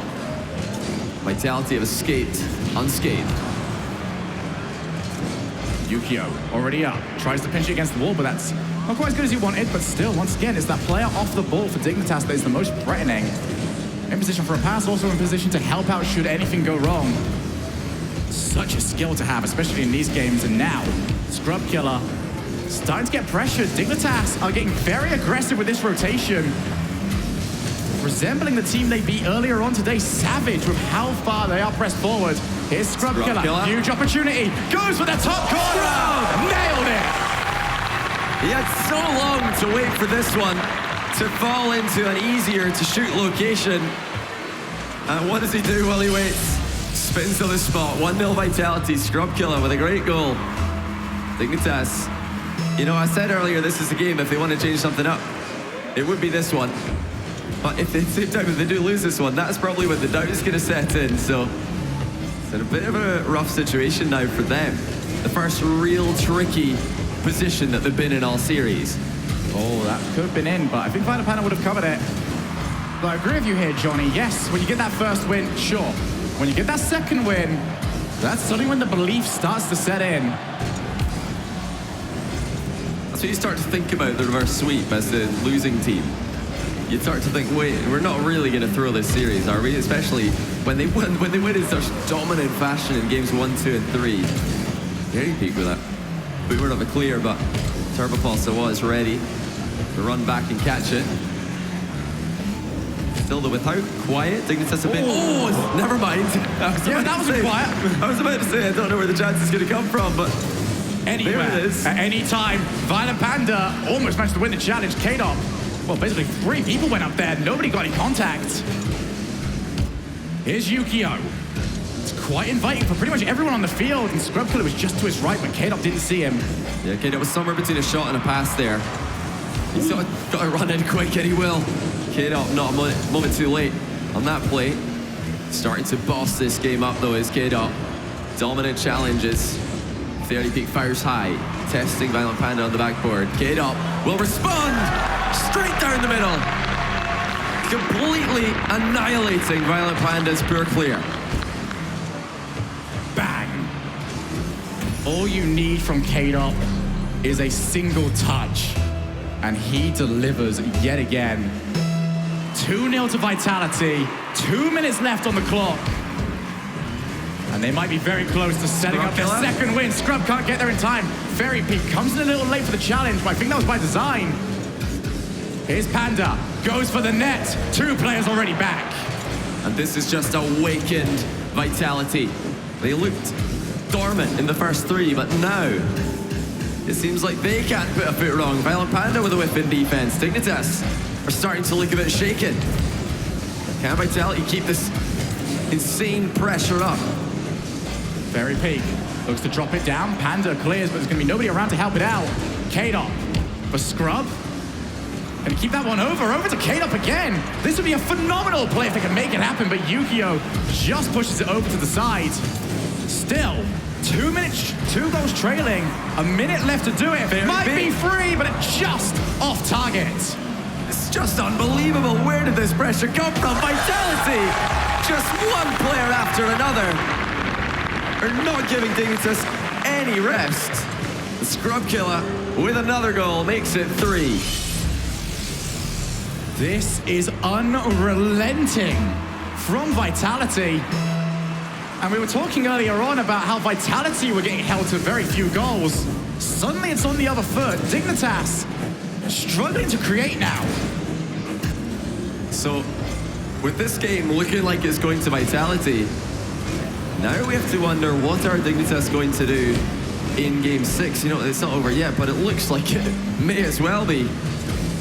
Vitality have escaped unscathed. Yukio already up. Tries to pinch it against the wall, but that's not quite as good as he wanted. But still, once again, it's that player off the ball for Dignitas that is the most threatening. In position for a pass, also in position to help out should anything go wrong. Such a skill to have, especially in these games. And now, Scrub Killer starting to get pressured. Dignitas are getting very aggressive with this rotation. Resembling the team they beat earlier on today, Savage, with how far they are pressed forward. Here's Scrub Killer, huge opportunity, goes for the top corner, nailed it! He had so long to wait for this one to fall into an easier to shoot location. And what does he do while he waits? Spins to the spot, 1-0 Vitality, Scrub Killer with a great goal. Dignitas, I said earlier this is a game if they want to change something up. It would be this one. But if they do lose this one, that's probably when the doubt is going to set in. So it's in a bit of a rough situation now for them. The first real tricky position that they've been in all series. Oh, that could have been in, but I think Vital Panda would have covered it. But I agree with you here, Johnny. Yes, when you get that first win, sure. When you get that second win, that's suddenly when the belief starts to set in. That's when you start to think about the reverse sweep as the losing team. You start to think, wait, we're not really going to throw this series, are we? Especially when they win in such dominant fashion in games 1, 2, and 3. Very peak with that. We were not clear, but Turbo Pulse was ready to run back and catch it. Still, though, with how quiet Dignitas have been. Oh, never mind. That wasn't quiet. I was about to say, I don't know where the chance is going to come from, but Anywhere, there it is. at any time, Violent Panda almost managed to win the challenge. K-Dop, well, basically 3 people went up there. Nobody got any contact. Here's Yukio. It's quite inviting for pretty much everyone on the field, and Scrub Killer was just to his right, but K-Dop didn't see him. Yeah, K-Dop was somewhere between a shot and a pass there. He's got to run in quick, and he will. K-Dop not a moment too late on that play. Starting to boss this game up, though, is K-Dop. Dominant challenges. 30 peak fires high. Testing Violent Panda on the backboard. K-Dop will respond! Straight down the middle. Completely annihilating Violent Panda's pure clear. Bang. All you need from K-Dop is a single touch, and he delivers yet again. 2-0 to Vitality, 2 minutes left on the clock. And they might be very close to setting up their second win. Scrub can't get there in time. Fairy Peak comes in a little late for the challenge, but I think that was by design. Here's Panda, goes for the net. 2 players already back. And this is just awakened Vitality. They looked dormant in the first 3, but now it seems like they can't put a foot wrong. Violent Panda with a whip in defense. Dignitas are starting to look a bit shaken. Can Vitality keep this insane pressure up? Fairy Peak looks to drop it down. Panda clears, but there's going to be nobody around to help it out. K-Dop for Scrub. And keep that one over to K-Dop again. This would be a phenomenal play if they can make it happen, but Yukio just pushes it over to the side. Still, 2 goals trailing, a minute left to do it. Might be free, but it's just off target. It's just unbelievable. Where did this pressure come from? Vitality! Just one player after another. Are not giving Dignitas any rest. The Scrub Killer with another goal makes it 3. This is unrelenting from Vitality. And we were talking earlier on about how Vitality were getting held to very few goals. Suddenly it's on the other foot. Dignitas struggling to create now. So, with this game looking like it's going to Vitality, now we have to wonder what are Dignitas going to do in Game 6. You know, it's not over yet, but it looks like it may as well be.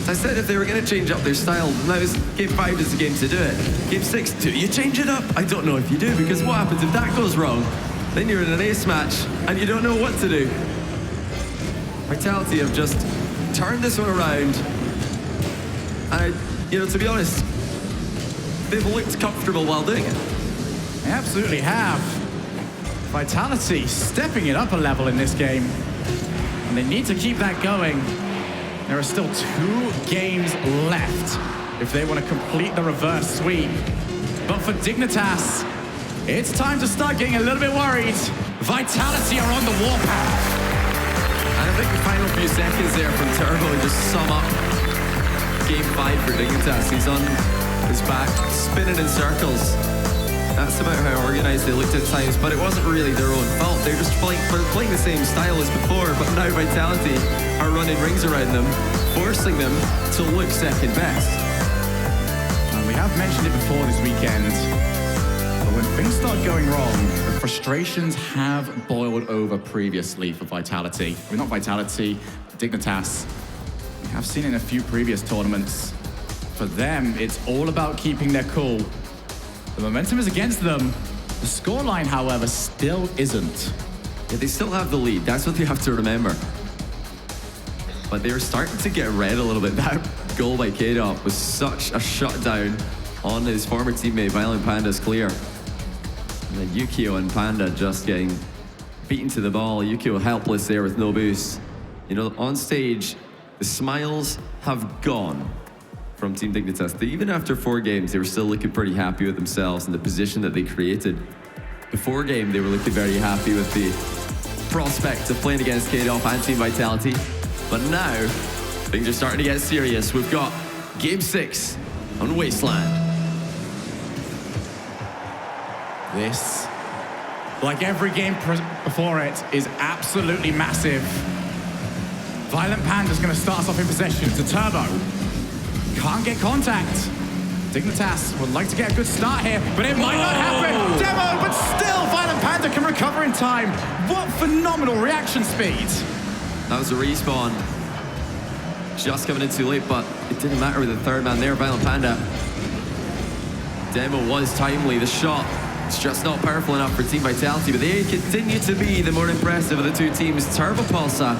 As I said, if they were going to change up their style, now Game 5 is the game to do it. Game 6, do you change it up? I don't know if you do, because what happens if that goes wrong? Then you're in an ace match, and you don't know what to do. Vitality have just turned this one around. And, you know, to be honest, they've looked comfortable while doing it. They absolutely have. Vitality stepping it up a level in this game. And they need to keep that going. There are still 2 games left if they want to complete the reverse sweep. But for Dignitas, it's time to start getting a little bit worried. Vitality are on the warpath. And I think the final few seconds there from Turbo just sum up Game 5 for Dignitas. He's on his back, spinning in circles. That's about how organized they looked at times, but it wasn't really their own fault. They're just playing the same style as before, but now Vitality are running rings around them, forcing them to look second best. And we have mentioned it before this weekend, but when things start going wrong, the frustrations have boiled over previously for Vitality. I mean, not Vitality, Dignitas. We have seen in a few previous tournaments. For them, it's all about keeping their cool. The momentum is against them. The scoreline, however, still isn't. Yeah, they still have the lead. That's what they have to remember. But they're starting to get red a little bit. That goal by K-Dop was such a shutdown on his former teammate, Violent Panda's clear. And then Yukio and Panda just getting beaten to the ball. Yukio helpless there with no boost. You know, on stage, the smiles have gone from Team Dignitas. Even after 4 games, they were still looking pretty happy with themselves and the position that they created. Before game, they were looking very happy with the prospect of playing against K-Dop and Team Vitality. But now, things are starting to get serious. We've got Game 6 on Wasteland. This, like every game before it, is absolutely massive. Violent Panda's going to start us off in possession to Turbo. Can't get contact. Dignitas would like to get a good start here, but it might not happen. Demo, but still, Violent Panda can recover in time. What phenomenal reaction speed. That was a respawn. Just coming in too late, but it didn't matter with the third man there, Violent Panda. Demo was timely. The shot is just not powerful enough for Team Vitality, but they continue to be the more impressive of the two teams. Turbo Pulsar,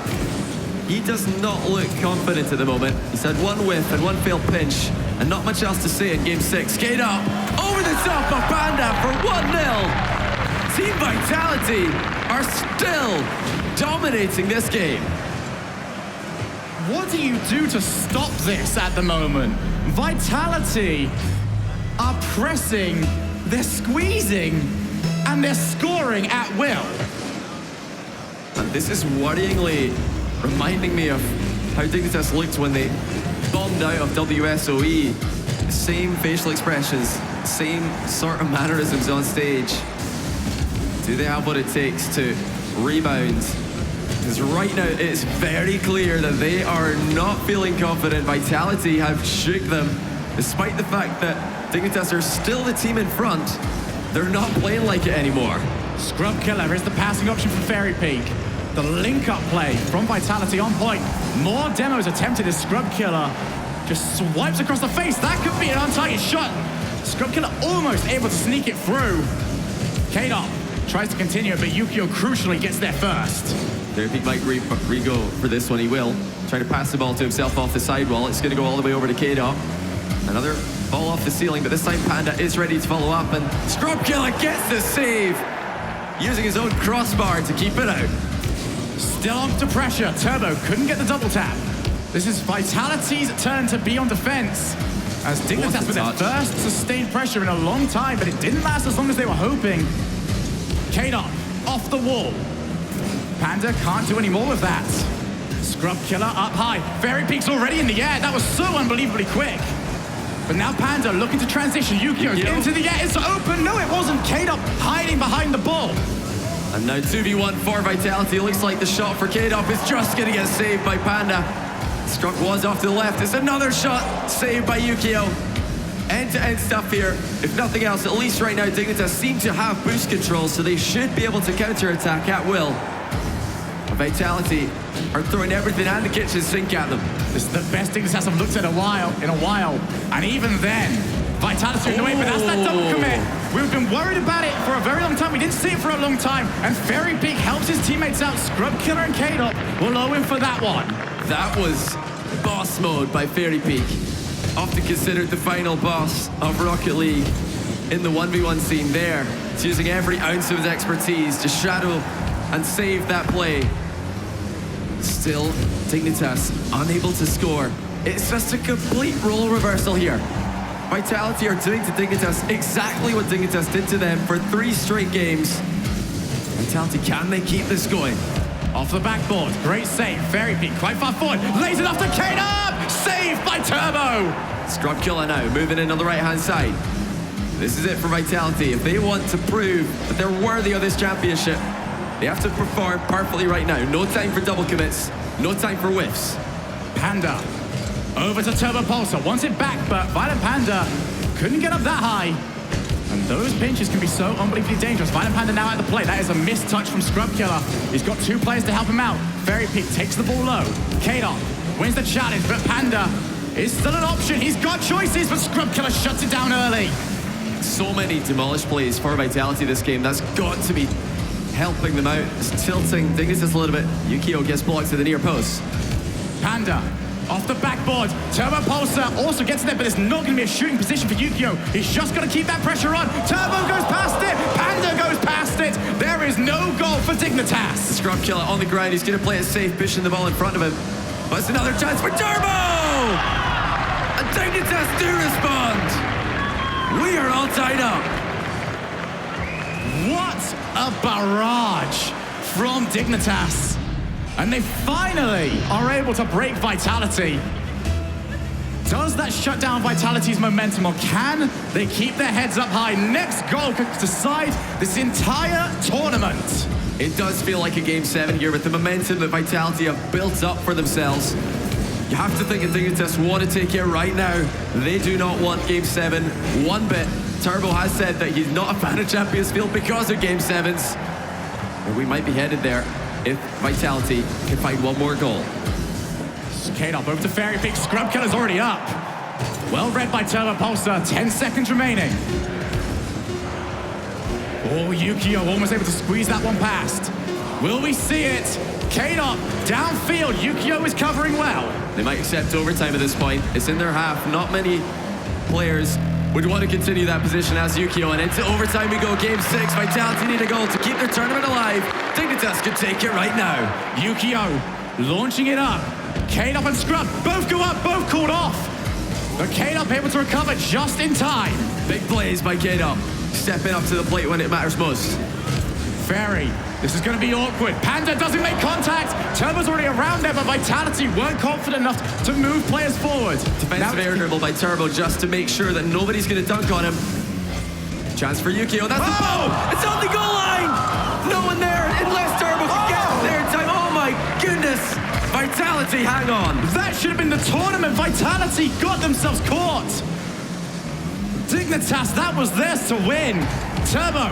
he does not look confident at the moment. He's had one whiff and one failed pinch, and not much else to say in Game 6. Skate up, over the top of Panda for 1-0. Team Vitality are still dominating this game. What do you do to stop this at the moment? Vitality are pressing, they're squeezing, and they're scoring at will. And this is worryingly reminding me of how Dignitas looked when they bombed out of WSOE. The same facial expressions, same sort of mannerisms on stage. Do they have what it takes to rebound? Because right now it's very clear that they are not feeling confident. Vitality have shook them, despite the fact that Dignitas are still the team in front. They're not playing like it anymore. Scrub Killer is the passing option for Fairy Peak. The link-up play from Vitality on point. More demos attempted as Scrub Killer just swipes across the face. That could be an untargeted shot. Scrub Killer almost able to sneak it through. K-Dot tries to continue, but Yukio crucially gets there first. Fairy Peak might re-go for this one. He will. Trying to pass the ball to himself off the sidewall. It's going to go all the way over to K-Dot. Another ball off the ceiling, but this time Panda is ready to follow up, and Scrub Killer gets the save, using his own crossbar to keep it out. Still under pressure. Turbo couldn't get the double tap. This is Vitality's turn to be on defense, as Dignitas with their first sustained pressure in a long time, but it didn't last as long as they were hoping. K-Dot off the wall. Panda can't do any more with that. Scrub Killer up high. Fairy Peak's already in the air. That was so unbelievably quick. But now Panda looking to transition. Yukio into the air. It's open. No, it wasn't. K-Dot hiding behind the ball. And now 2v1 for Vitality. It looks like the shot for K-Dot is just going to get saved by Panda. Scrub was off to the left. It's another shot saved by Yukio. End-to-end stuff here. If nothing else, at least right now, Dignitas seem to have boost control, so they should be able to counter-attack at will. Vitality are throwing everything and the kitchen sink at them. This is the best Dignitas I've looked at in a while. And even then, Vitality in the way, but that's that double commit. We've been worried about it for a very long time. We didn't see it for a long time. And Fairy Peak helps his teammates out. Scrub Killer and K-Dot will low in for that one. That was boss mode by Fairy Peak. Often considered the final boss of Rocket League in the 1v1 scene there. He's using every ounce of his expertise to shadow and save that play. Still, Dignitas unable to score. It's just a complete role reversal here. Vitality are doing to Dignitas exactly what Dignitas did to them for 3 straight games. Vitality, can they keep this going? Off the backboard, great save. Fairy Peak quite far forward, lays it off to K-Dot! Saved by Turbo! Scrub Killer now, moving in on the right-hand side. This is it for Vitality. If they want to prove that they're worthy of this championship, they have to perform perfectly right now. No time for double commits, no time for whiffs. Panda over to Turbo Pulsar, wants it back, but Violent Panda couldn't get up that high. And those pinches can be so unbelievably dangerous. Violent Panda now at the play. That is a missed touch from Scrub Killer. He's got 2 players to help him out. Fairy Peak takes the ball low. K-Dot wins the challenge, but Panda is still an option. He's got choices, but Scrub Killer shuts it down early. So many demolished plays for Vitality this game. That's got to be helping them out. It's tilting Dignitas a little bit. Yukio gets blocked to the near post. Panda off the backboard. Turbo Pulsar also gets there, but it's not going to be a shooting position for Yukio. He's just got to keep that pressure on. Turbo goes past it. Panda goes past it. There is no goal for Dignitas. Scrub Killer on the ground. He's going to play it safe, pushing the ball in front of him. But it's another chance for Turbo! And Dignitas do respond. We are all tied up. What a barrage from Dignitas. And they finally are able to break Vitality. Does that shut down Vitality's momentum, or can they keep their heads up high? Next goal could decide this entire tournament. It does feel like a Game 7 here with the momentum that Vitality have built up for themselves. You have to think that Dignitas want to take it right now. They do not want Game 7 one bit. Turbo has said that he's not a fan of Champions Field because of Game 7s. And we might be headed there if Vitality can find one more goal. K-Dop over to Fairy Peak. Scrub Killer's already up. Well read by Turbo Pulsar. 10 seconds remaining. Oh, Yukio almost able to squeeze that one past. Will we see it? K-Dop downfield. Yukio is covering well. They might accept overtime at this point. It's in their half. Not many players would want to continue that position as Yukio. And into overtime we go. Game 6. Vitality need a goal to keep their tournament alive. Dignitas could take it right now. Yukio launching it up. K-Dop and Scrub both go up, both called off. But K-Dop able to recover just in time. Big plays by K-Dop. Stepping up to the plate when it matters most. Fairy, this is going to be awkward. Panda doesn't make contact. Turbo's already around there, but Vitality weren't confident enough to move players forward. Defensive air dribble by Turbo just to make sure that nobody's going to dunk on him. Chance for Yukio. That's the ball. It's on the goal line. No one there unless Turbo can get there in time. Oh my goodness. Vitality, hang on. That should have been the tournament. Vitality got themselves caught. Dignitas, that was theirs to win. Turbo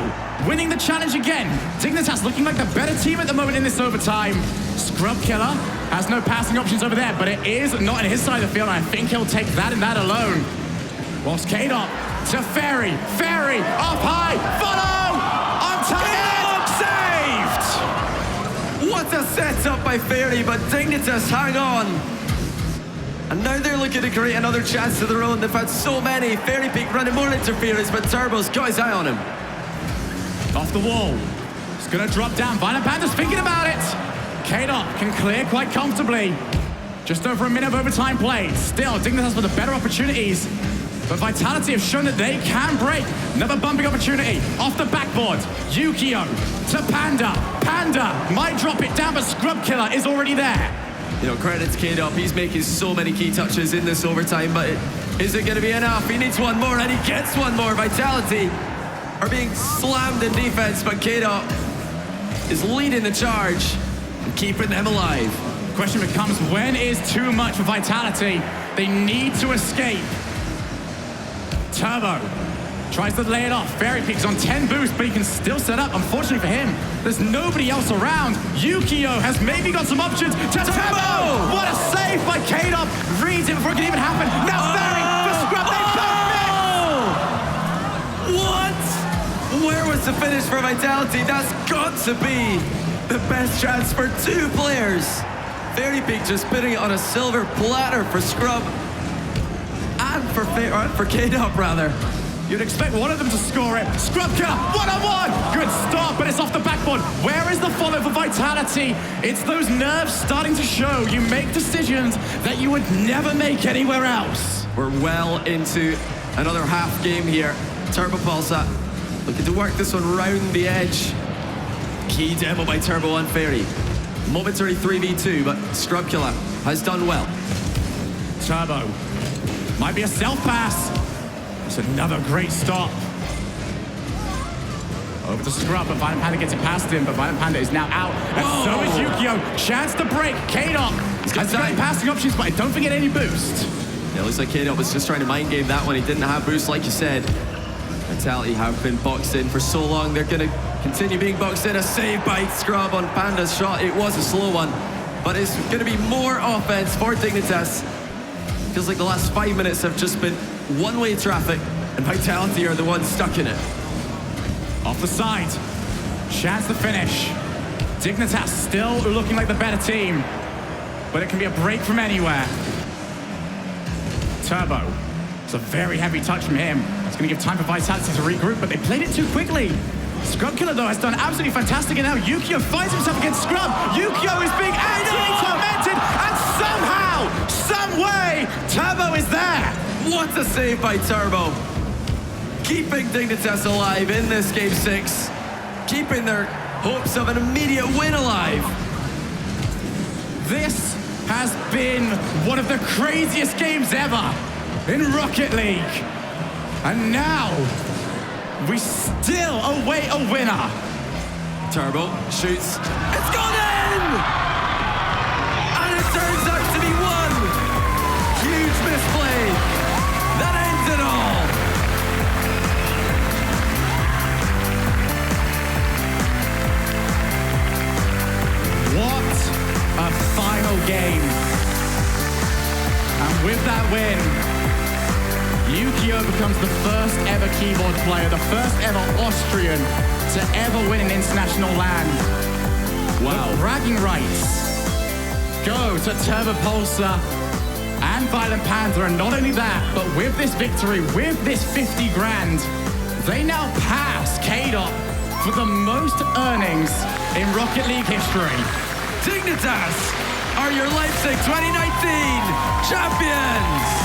winning the challenge again. Dignitas looking like the better team at the moment in this overtime. Scrub Killer has no passing options over there, but it is not in his side of the field, and I think he'll take that and that alone. Whilst K-Dop to Fairy. Fairy up high. Follow! On target! Saved! What a setup by Fairy, but Dignitas hang on. And now they're looking to create another chance of their own. They've had so many. Fairy Peak running more interference, but Turbo's got his eye on him. Off the wall. It's going to drop down. Violent Panda's thinking about it. K-Dop can clear quite comfortably. Just over a minute of overtime played. Still, Dignitas with the better opportunities. But Vitality have shown that they can break. Another bumping opportunity. Off the backboard. Yukio to Panda. Panda might drop it down, but Scrub Killer is already there. You know, credit to K-Dop. He's making so many key touches in this overtime, but is it going to be enough? He needs one more, and he gets one more. Vitality are being slammed in defense, but K-Dop is leading the charge and keeping them alive. The question becomes, when is too much for Vitality? They need to escape. Turbo tries to lay it off. Fairy Peak's on 10 boost, but he can still set up. Unfortunately for him, there's nobody else around. Yukio has maybe got some options. To Turbo! What a save by K-Dop. Reads it before it can even happen. Now Fairy for Scrub. They both miss! What? Where was the finish for Vitality? That's got to be the best chance for two players. Fairy Peak just putting it on a silver platter for Scrub and for K-Dop rather. You'd expect one of them to score it. Scrub Killer, one-on-one! Good start, but it's off the backboard. Where is the follow for Vitality? It's those nerves starting to show. You make decisions that you would never make anywhere else. We're well into another half game here. Turbo Pulsar looking to work this one round the edge. Key demo by Turbo and Fairy. Momentary 3v2, but Scrub Killer has done well. Turbo might be a self-pass. It's another great stop. Over to Scrub, but Violent Panda gets it past him, but Violent Panda is now out. And so is Yukio. Chance to break. K-Dop has got passing options, but I don't think any boost. Yeah, it looks like K-Dop was just trying to mind game that one. He didn't have boost, like you said. Vitality have been boxed in for so long. They're going to continue being boxed in. A save by Scrub on Panda's shot. It was a slow one, but it's going to be more offense for Dignitas. Feels like the last 5 minutes have just been one-way traffic, and Vitality are the ones stuck in it. Off the side. Chance to finish. Dignitas still looking like the better team, but it can be a break from anywhere. Turbo. It's a very heavy touch from him. It's going to give time for Vitality to regroup, but they played it too quickly. Scrub Killer, though, has done absolutely fantastic, and now Yukio finds himself against Scrub. Yukio is being actually tormented, and somehow, some way, Turbo is there. What a save by Turbo. Keeping Dignitas alive in this Game 6. Keeping their hopes of an immediate win alive. This has been one of the craziest games ever in Rocket League. And now, we still await a winner. Turbo shoots. It's gone in! And it turns out to be one that win, Yukio becomes the first ever keyboard player, the first ever Austrian to ever win an international land. Wow. The bragging rights go to Turbo Pulsar and Violent Panther, and not only that, but with this victory, with this 50 grand, they now pass K-Dot for the most earnings in Rocket League history. Dignitas are your Leipzig 2019 champions!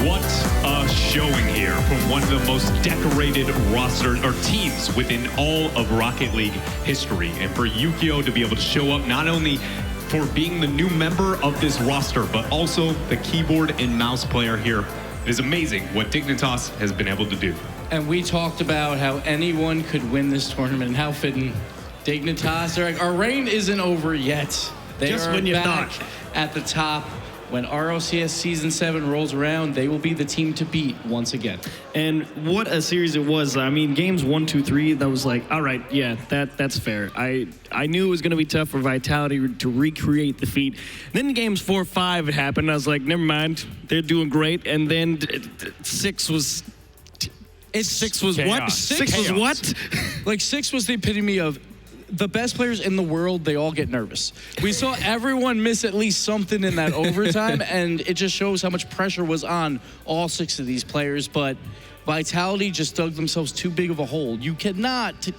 What a showing here from one of the most decorated rosters or teams within all of Rocket League history. And for Yukio to be able to show up not only for being the new member of this roster, but also the keyboard and mouse player here. It is amazing what Dignitas has been able to do. And we talked about how anyone could win this tournament and how fitting Dignitas. They're like, our reign isn't over yet. They Just are when you back thought. at the top. When RLCS Season 7 rolls around, they will be the team to beat once again. And what a series it was. I mean, games 1, 2, 3, that was like, all right, yeah, that's fair. I knew it was going to be tough for Vitality to recreate the feat. Then games 4, 5 it happened. I was like, never mind, they're doing great. And then 6 was... Six was what? Chaos. Six was what? Like, 6 was the epitome of the best players in the world, they all get nervous. We saw everyone miss at least something in that overtime, and it just shows how much pressure was on all 6 of these players. But Vitality just dug themselves too big of a hole. You cannot...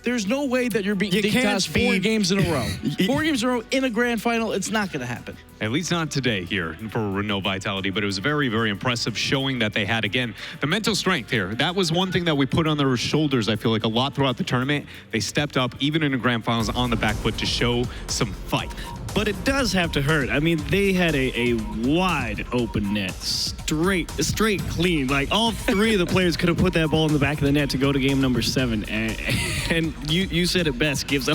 There's no way that you're beating Dignitas 4 games in a row. 4 games in a row in a grand final, it's not going to happen. At least not today here for Renault Vitality, but it was very, very impressive showing that they had, again, the mental strength here. That was one thing that we put on their shoulders, I feel like, a lot throughout the tournament. They stepped up, even in the grand finals, on the back foot to show some fight. But it does have to hurt. I mean, they had a wide open net, straight clean. Like, all 3 of the players could have put that ball in the back of the net to go to game number 7. And you said it best, Gibbs.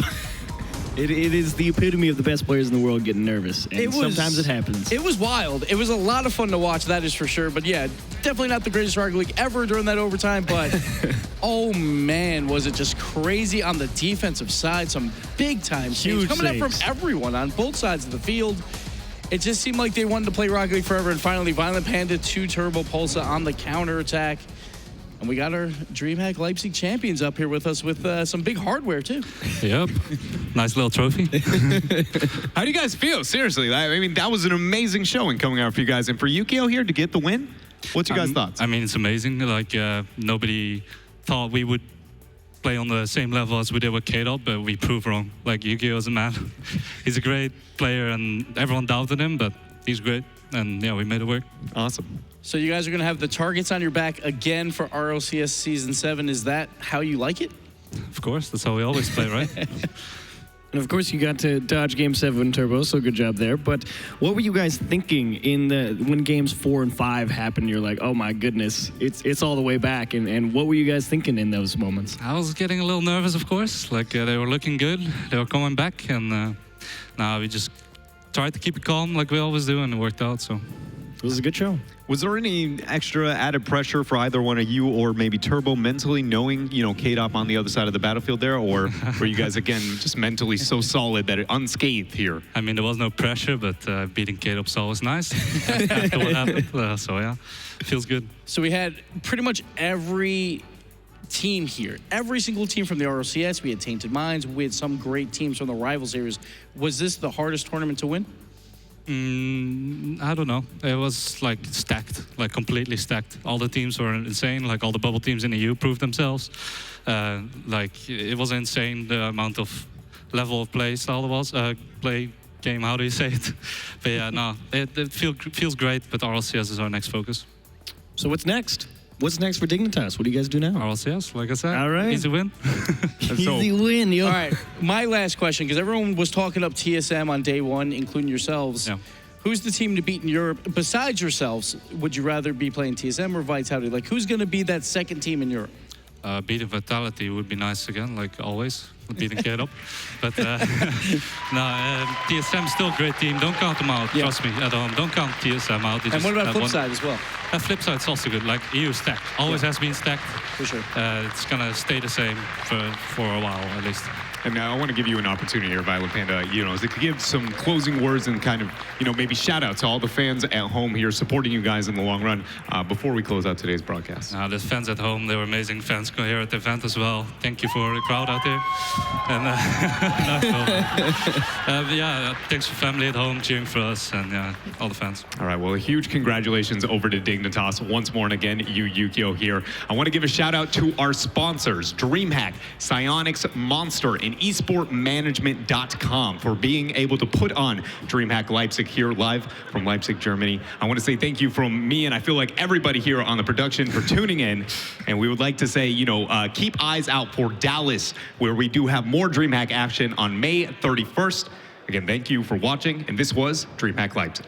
It is the epitome of the best players in the world getting nervous. And sometimes it happens. It was wild. It was a lot of fun to watch, that is for sure. But yeah, definitely not the greatest Rocket League ever during that overtime. But oh man, was it just crazy on the defensive side. Some big time saves coming up from everyone on both sides of the field. It just seemed like they wanted to play Rocket League forever. And finally, Violent Panda 2 Turbo Pulsar on the counterattack. And we got our DreamHack Leipzig champions up here with us with some big hardware, too. Yep. Nice little trophy. How do you guys feel? Seriously, I mean, that was an amazing showing coming out for you guys. And for Yukio here to get the win, what's your guys' thoughts? I mean, it's amazing. Like, nobody thought we would play on the same level as we did with K-Dot, but we proved wrong. Like, Yukio is a man. He's a great player, and everyone doubted him, but he's great. And, yeah, we made it work. Awesome. So you guys are going to have the targets on your back again for RLCS Season 7. Is that how you like it? Of course, that's how we always play, right? And of course, you got to dodge Game 7 Turbo, so good job there. But what were you guys thinking when Games 4 and 5 happened? You're like, oh my goodness, it's all the way back. And what were you guys thinking in those moments? I was getting a little nervous, of course. Like, they were looking good. They were coming back. And now we just tried to keep it calm like we always do, and it worked out, so... It was a good show. Was there any extra added pressure for either one of you or maybe Turbo mentally knowing, K-Dop on the other side of the battlefield there? Or were you guys, again, just mentally so solid that it unscathed here? I mean, there was no pressure, but beating K-Dop's always nice after what happened. So, yeah, it feels good. So we had pretty much every team here. Every single team from the RLCS. We had Tainted Minds. We had some great teams from the Rival Series. Was this the hardest tournament to win? I don't know. It was like stacked, like completely stacked. All the teams were insane. Like all the bubble teams in the EU proved themselves. Like it was insane the amount of level of play style there was. Play game, how do you say it? But yeah, no, it feels great. But RLCS is our next focus. So what's next? What's next for Dignitas? What do you guys do now? RLCS, like I said. All right. Easy win. Easy win, yo. All right, my last question, because everyone was talking up TSM on day 1, including yourselves. Yeah. Who's the team to beat in Europe? Besides yourselves, would you rather be playing TSM or Vitality? Like, who's going to be that second team in Europe? beating Vitality would be nice again, like always, beating Kid up. But TSM's still a great team. Don't count them out. Yeah. Trust me, at home. Don't count TSM out. They And just what about had flip one- side as well? Flip side's also good. Like EU stacked. Always has been stacked. For sure. It's gonna stay the same for a while at least. And I want to give you an opportunity here, Violet Panda, to give some closing words and kind of, maybe shout out to all the fans at home here supporting you guys in the long run before we close out today's broadcast. The fans at home, they were amazing fans here at the event as well. Thank you for the crowd out there. And thanks for family at home cheering for us and all the fans. All right, well, a huge congratulations over to Dignitas once more, and again, Yukio here. I want to give a shout out to our sponsors, DreamHack, Psyonix, Monster, and esportmanagement.com for being able to put on DreamHack Leipzig here live from Leipzig, Germany. I want to say thank you from me, and I feel like everybody here on the production for tuning in. And we would like to say, keep eyes out for Dallas, where we do have more DreamHack action on May 31st. Again, thank you for watching, and this was DreamHack Leipzig.